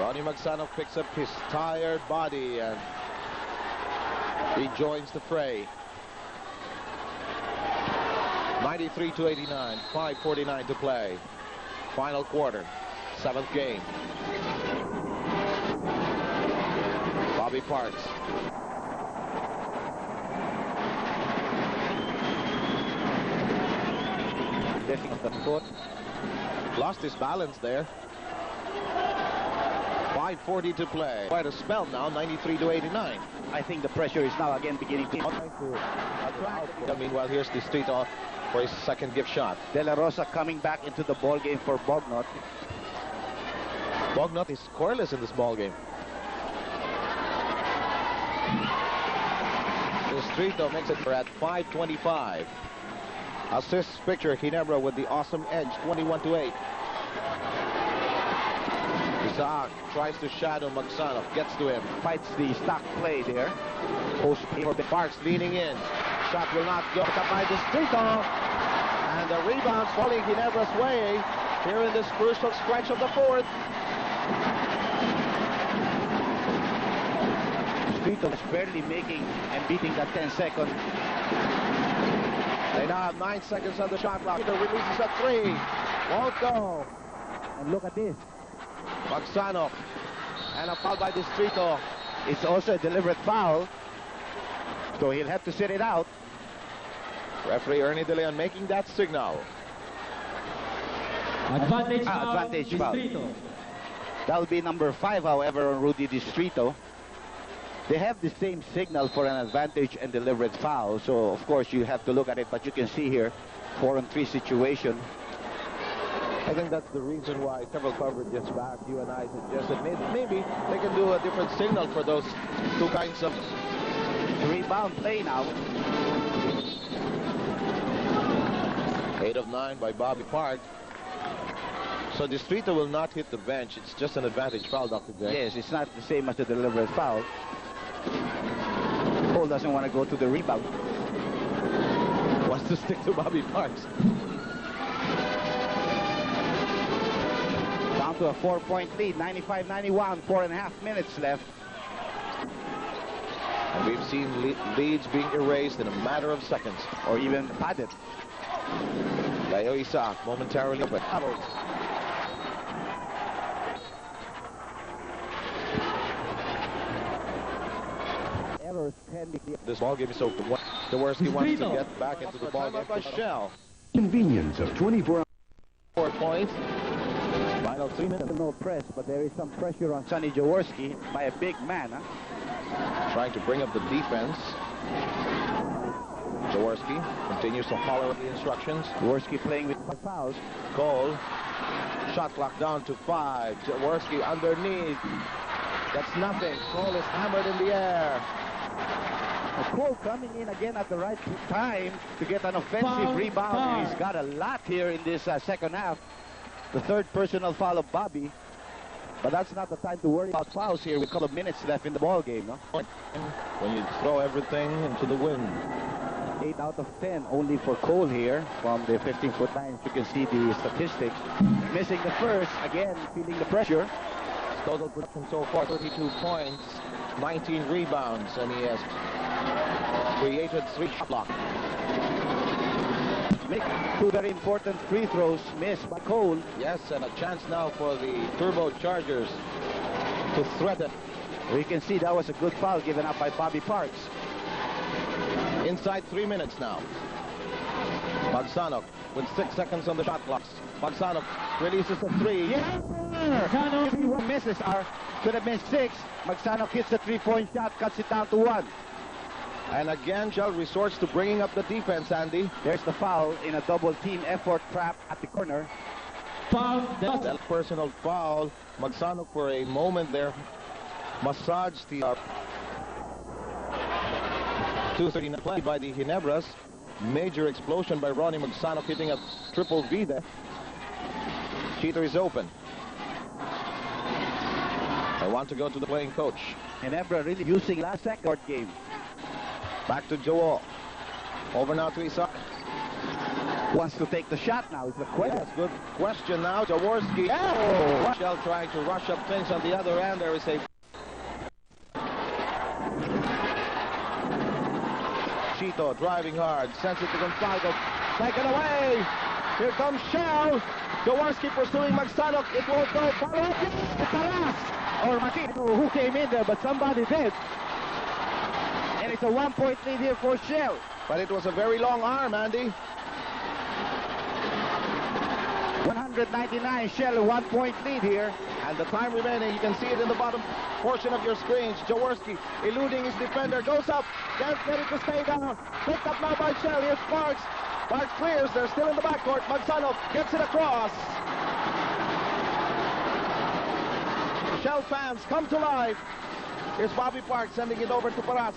Ronnie Magsanok picks up his tired body and rejoins the fray. 93-89. 5:49 to play. Final quarter, 7th game. Bobby Parks. Lifting of the foot. Lost his balance there. 5:40 to play. Quite a spell now, 93-89. I think the pressure is now again beginning to... Meanwhile, here's Distrito for his second gift shot. De La Rosa coming back into the ball game for Bugnot. Bugnot is scoreless in this ball game. Distrito makes it at 5:25. Assists picture Ginebra with the awesome edge, 21-8. Isaac tries to shadow Magsanov, gets to him. Fights the stock play there. Post for Parks leaning in. Shot will not go. Up by Distrito. And the rebound's falling Ginebra's way here in this crucial stretch of the fourth. Distrito is barely making and beating that 10-second. They now have 9 seconds on the shot clock. Peter releases a three. Won't go. And look at this. Magsanov. And a foul by Distrito. It's also a deliberate foul. So he'll have to sit it out. Referee Ernie De Leon making that signal. Advantage foul. Advantage foul. Distrito. That'll be number 5, however, on Rudy Distrito. They have the same signal for an advantage and deliberate foul. So, of course, you have to look at it. But you can see here, 4-on-3 situation. I think that's the reason why several coverages back, you and I suggested maybe they can do a different signal for those two kinds of Rebound play now. 8 of 9 by Bobby Park. So Distrito will not hit the bench. It's just an advantage foul, Dr. J. Yes, it's not the same as the deliberate foul. Cole doesn't want to go to the rebound. Wants to stick to Bobby Parks. Down to a 4-point lead, 95-91, 4.5 minutes left. And we've seen leads being erased in a matter of seconds. Or even padded. Leo Isaac momentarily, but Errors can be... This ball game is over. Jaworski wants to get back into the ball game. By Shell. Convenience of 24 hours. 4 points. Final 3 minutes. No press, but there is some pressure on Sonny Jaworski by a big man. Trying to bring up the defense. Jaworski continues to follow the instructions. Jaworski playing with fouls. Cole. Shot clock down to 5. Jaworski underneath. That's nothing. Cole is hammered in the air. Cole coming in again at the right time to get an offensive rebound. He's got a lot here in this second half. The third personal foul of Bobby. But that's not the time to worry about fouls here with a couple of minutes left in the ball game. No? When you throw everything into the wind. 8 out of 10 only for Cole here from the 15-foot line. You can see the statistics. Missing the first, again feeling the pressure. Total production so far, 32 points, 19 rebounds, and he has created 3 shot blocks. Make 2 very important free throws missed by Cole. Yes, and a chance now for the Turbo Chargers to threaten. We can see that was a good foul given up by Bobby Parks. Inside 3 minutes now. Magsanov with 6 seconds on the shot clock. Magsanov releases a 3. Yes, Magsanov misses could have been 6. Magsanov hits the 3-point shot, cuts it down to 1. And again, Shell resorts to bringing up the defense, Andy. There's the foul in a double team effort trap at the corner. Foul. That personal foul. Magsanov for a moment there massaged the 2:39 play by the Ginebras. Major explosion by Ronnie Magsanov hitting a triple V there. Cheater is open. I want to go to the playing coach. Ginebra really using last second game. Back to Joel. Over now to Isaac. Wants to take the shot now is the question. Yes, good question now. Jaworski. Oh! Shell trying to rush up things on the other end. There is a Chito driving hard. Sends it to Gonzaga. Taken away. Here comes Shell. Jaworski pursuing Magsanov. It won't go. Follow up. Taras or Matino, who came in there, but somebody did. And it's a 1-point lead here for Shell. But it was a very long arm, Andy. 199, Shell, a 1-point lead here. And the time remaining, you can see it in the bottom portion of your screens. Jaworski eluding his defender, goes up, can't get it to stay down. Picked up now by Shell. Here's Parks. Parks clears, they're still in the backcourt. Magsanov gets it across. Shell fans, come to life. Here's Bobby Parks sending it over to Paras.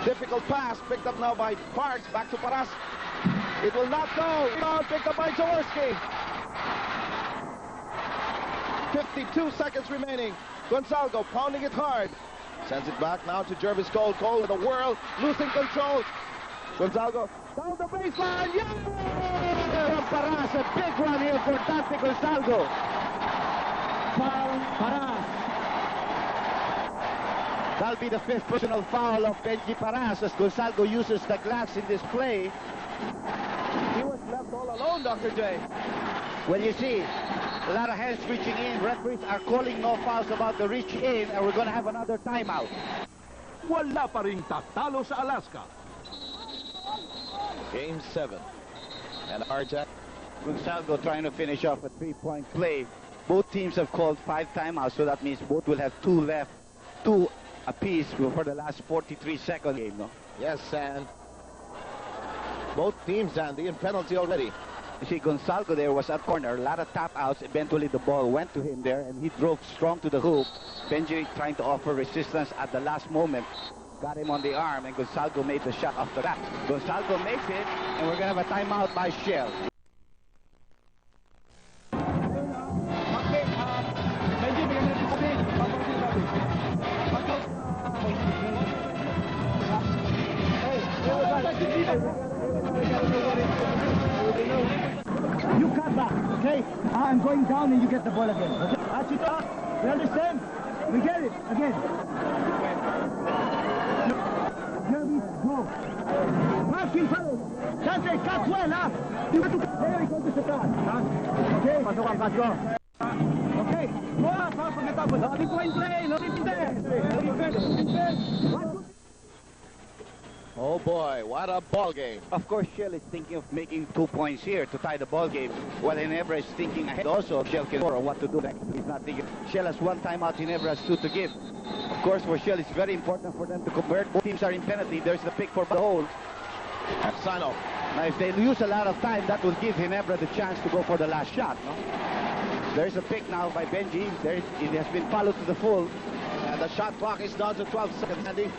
Difficult pass, picked up now by Parks, back to Paras. It will not go. Rebound picked up by Jaworski. 52 seconds remaining. Gonzalgo pounding it hard. Sends it back now to Jervis Cole. Cole with a whirl, losing control. Gonzalgo down the baseline. Yeah! From Paras, a big one here for Dante Gonzalgo. Foul, Paras. That'll be the 5th personal foul of Benji Paras as Gonzalgo uses the glass in this play. He was left all alone, Dr. J. Well, you see, a lot of hands reaching in. Referees are calling no fouls about the reach in, and we're going to have another timeout. Wala pa ring tatalo sa Alaska. Game 7. And Arjac. Gonzalgo trying to finish off a three-point play. Both teams have called 5 timeouts, so that means both will have 2 left, 2 apiece for the last 43 second game, no? Yes, and both teams, Andy, in penalty already. You see, Gonzalgo there was at corner, a lot of tap outs. Eventually the ball went to him there, and he drove strong to the hoop. Benji trying to offer resistance at the last moment. Got him on the arm, and Gonzalgo made the shot after that. Gonzalgo makes it, and we're going to have a timeout by Shell. You cut back, okay? I'm going down and you get the ball again. Okay? Achito, you understand? We get it again. Jervis, go. Marking follow. Dante, cut well, huh? You have to very good to start. Okay? Pasok, go. Okay. Go up, pagkatapos. No point play, no defense. Oh boy, what a ball game. Of course, Shell is thinking of making 2 points here to tie the ball game, while Ginebra is thinking ahead also of Shell can score or what to do next. He's not thinking. Shell has 1 timeout, Ginebra has 2 to give. Of course, for Shell, it's very important for them to convert. Both teams are in penalty. There's the pick for the hole. And Sano. Now, if they lose a lot of time, that will give Ginebra the chance to go for the last shot, no? There's a pick now by Benji. It has been followed to the full. And the shot clock is down to 12 seconds, Andy.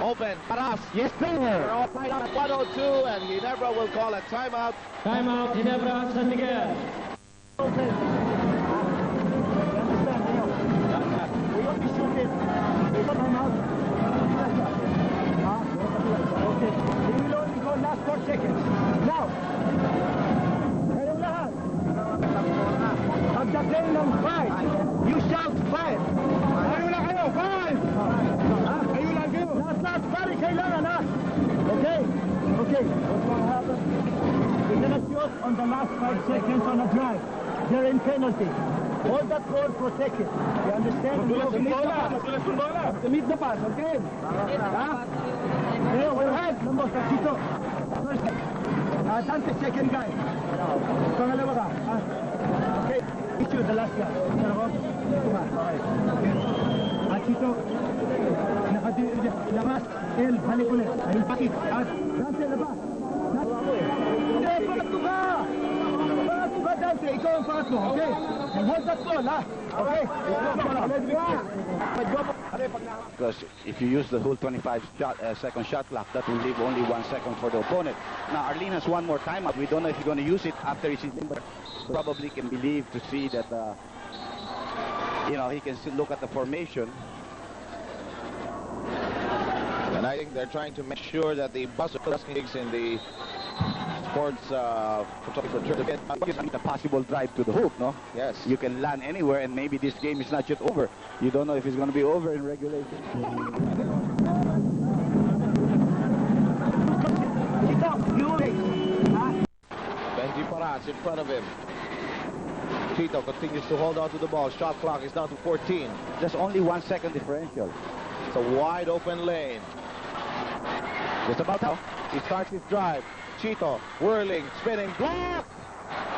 Open, Paras. Yes, They're sir. all tied up 102, and Ginebra will call a timeout. Timeout, Ginebra, San Miguel. We want to shoot it. We got him out. Okay. We will only go last 4 seconds. Now. Kayong lahat. Pagdating ng 5, you shout 5. Kayo lang kayo, 5. Kayo lang kayo. Last, pare, kailangan ha. Okay. Okay. What's going to happen? We're going to shoot on the last 5 seconds on a drive. They're in penalty. Hold that ball protected. You understand? Matulis yung bola. Submit the pass, okay? Okay, we'll have. Number, Chito. First. Dante, second guy. Pangalawa ka. Okay. Issue, the last guy. Okay. Chito. Labas. El, balik ulit. Ayun, pakit. Dante, labas. Pangat ko ka! Pangat ko ka, Dante. Ikaw ang pangat mo, okay? And hold that ball, ha? Okay? Because if you use the whole 25-second shot clock, that will leave only 1 second for the opponent. Now, Arlene has 1 more timeout. We don't know if he's going to use it after he's in, but probably can believe to see that, you know, he can still look at the formation. And I think they're trying to make sure that the buzzer gigs in the sports The possible drive to the hoop, no? Yes. You can land anywhere, and maybe this game is not yet over. You don't know if it's going to be over in regulation. Benji Paras in front of him. Tito continues to hold on to the ball. Shot clock is down to 14. Just only 1 second differential. It's a wide open lane. Just about how. He starts his drive. Chito whirling, spinning, block.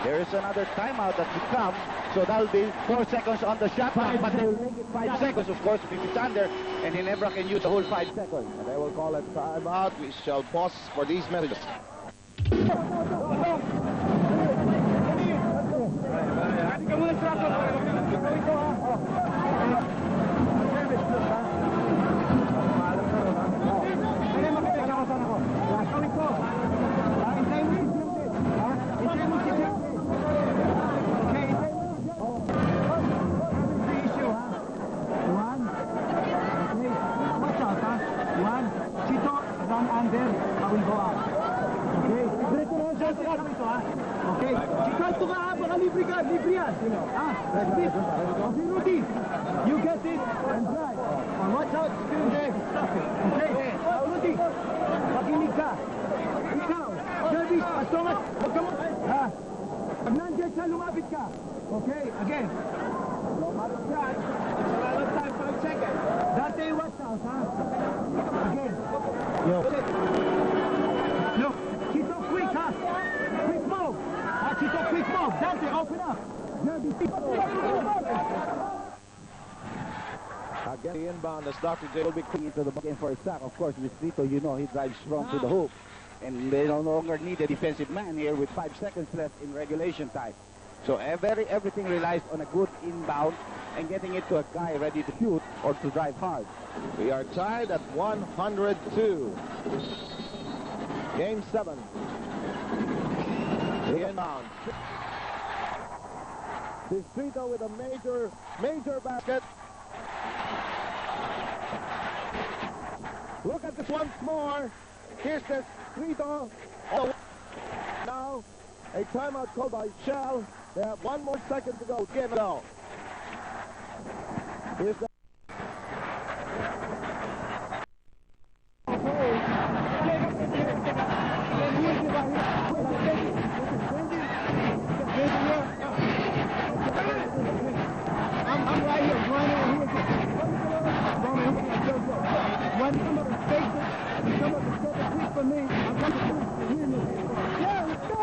There is another timeout that will come, so that'll be 4 seconds on the shot clock, but they will make it 5 seconds, of course, if it's under, and Ginebra can use the whole 5 seconds. And they will call a timeout. We shall pause for these messages. Okay? Diretso na siya sa ito, ha? Okay? Chikanto ka, ha? Baka libre ka. Libre yan. Ha? Okay, Rudy. You get it and drive. Watch out. Still there. Okay? Rudy. Makinig ka. Ikaw. Service. As long as... Huwag ka mo... Ha? Pag nandiyan siya, lumapit ka. Okay? Again. Lumapit ka. It's time, 5 seconds. Dante, watch out, ha? Again. Yo. Look. Chito, quick, ha? Quick move. Chito, quick move. Dante, open up. Again, the inbound as Dr. J will be quick. Into the game for a sack. Of course, with Vito, you know, he drives strong to the hoop. And they no longer need a defensive man here with 5 seconds left in regulation time. So everything relies on a good inbound and getting it to a guy ready to shoot or to drive hard. We are tied at 102. Game 7. The inbound. Distrito with a major basket. Look at this once more. Here's Distrito. Oh, now a timeout called by Shell. They have 1 more second to go. Give it all. Here's the I'm right here, when some of the faces and some of the set for me, I'm going to win this. Yeah, let's go!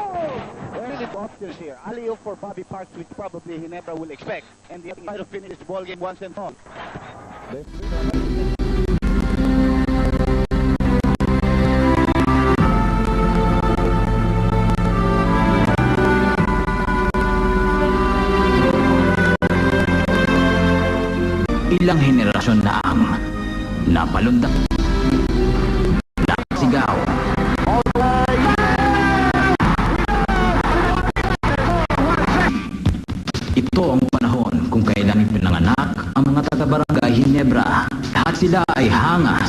Really options here. Alley-oop for Bobby Parks, which probably Ginebra will expect. And the try to finish the ball game once and all. Ilang henerasyon na ang napalundak, napasigaw. Ito ang panahon kung kailan ipinanganak ang mga taga-barangay Ginebra. Lahat sila ay hanga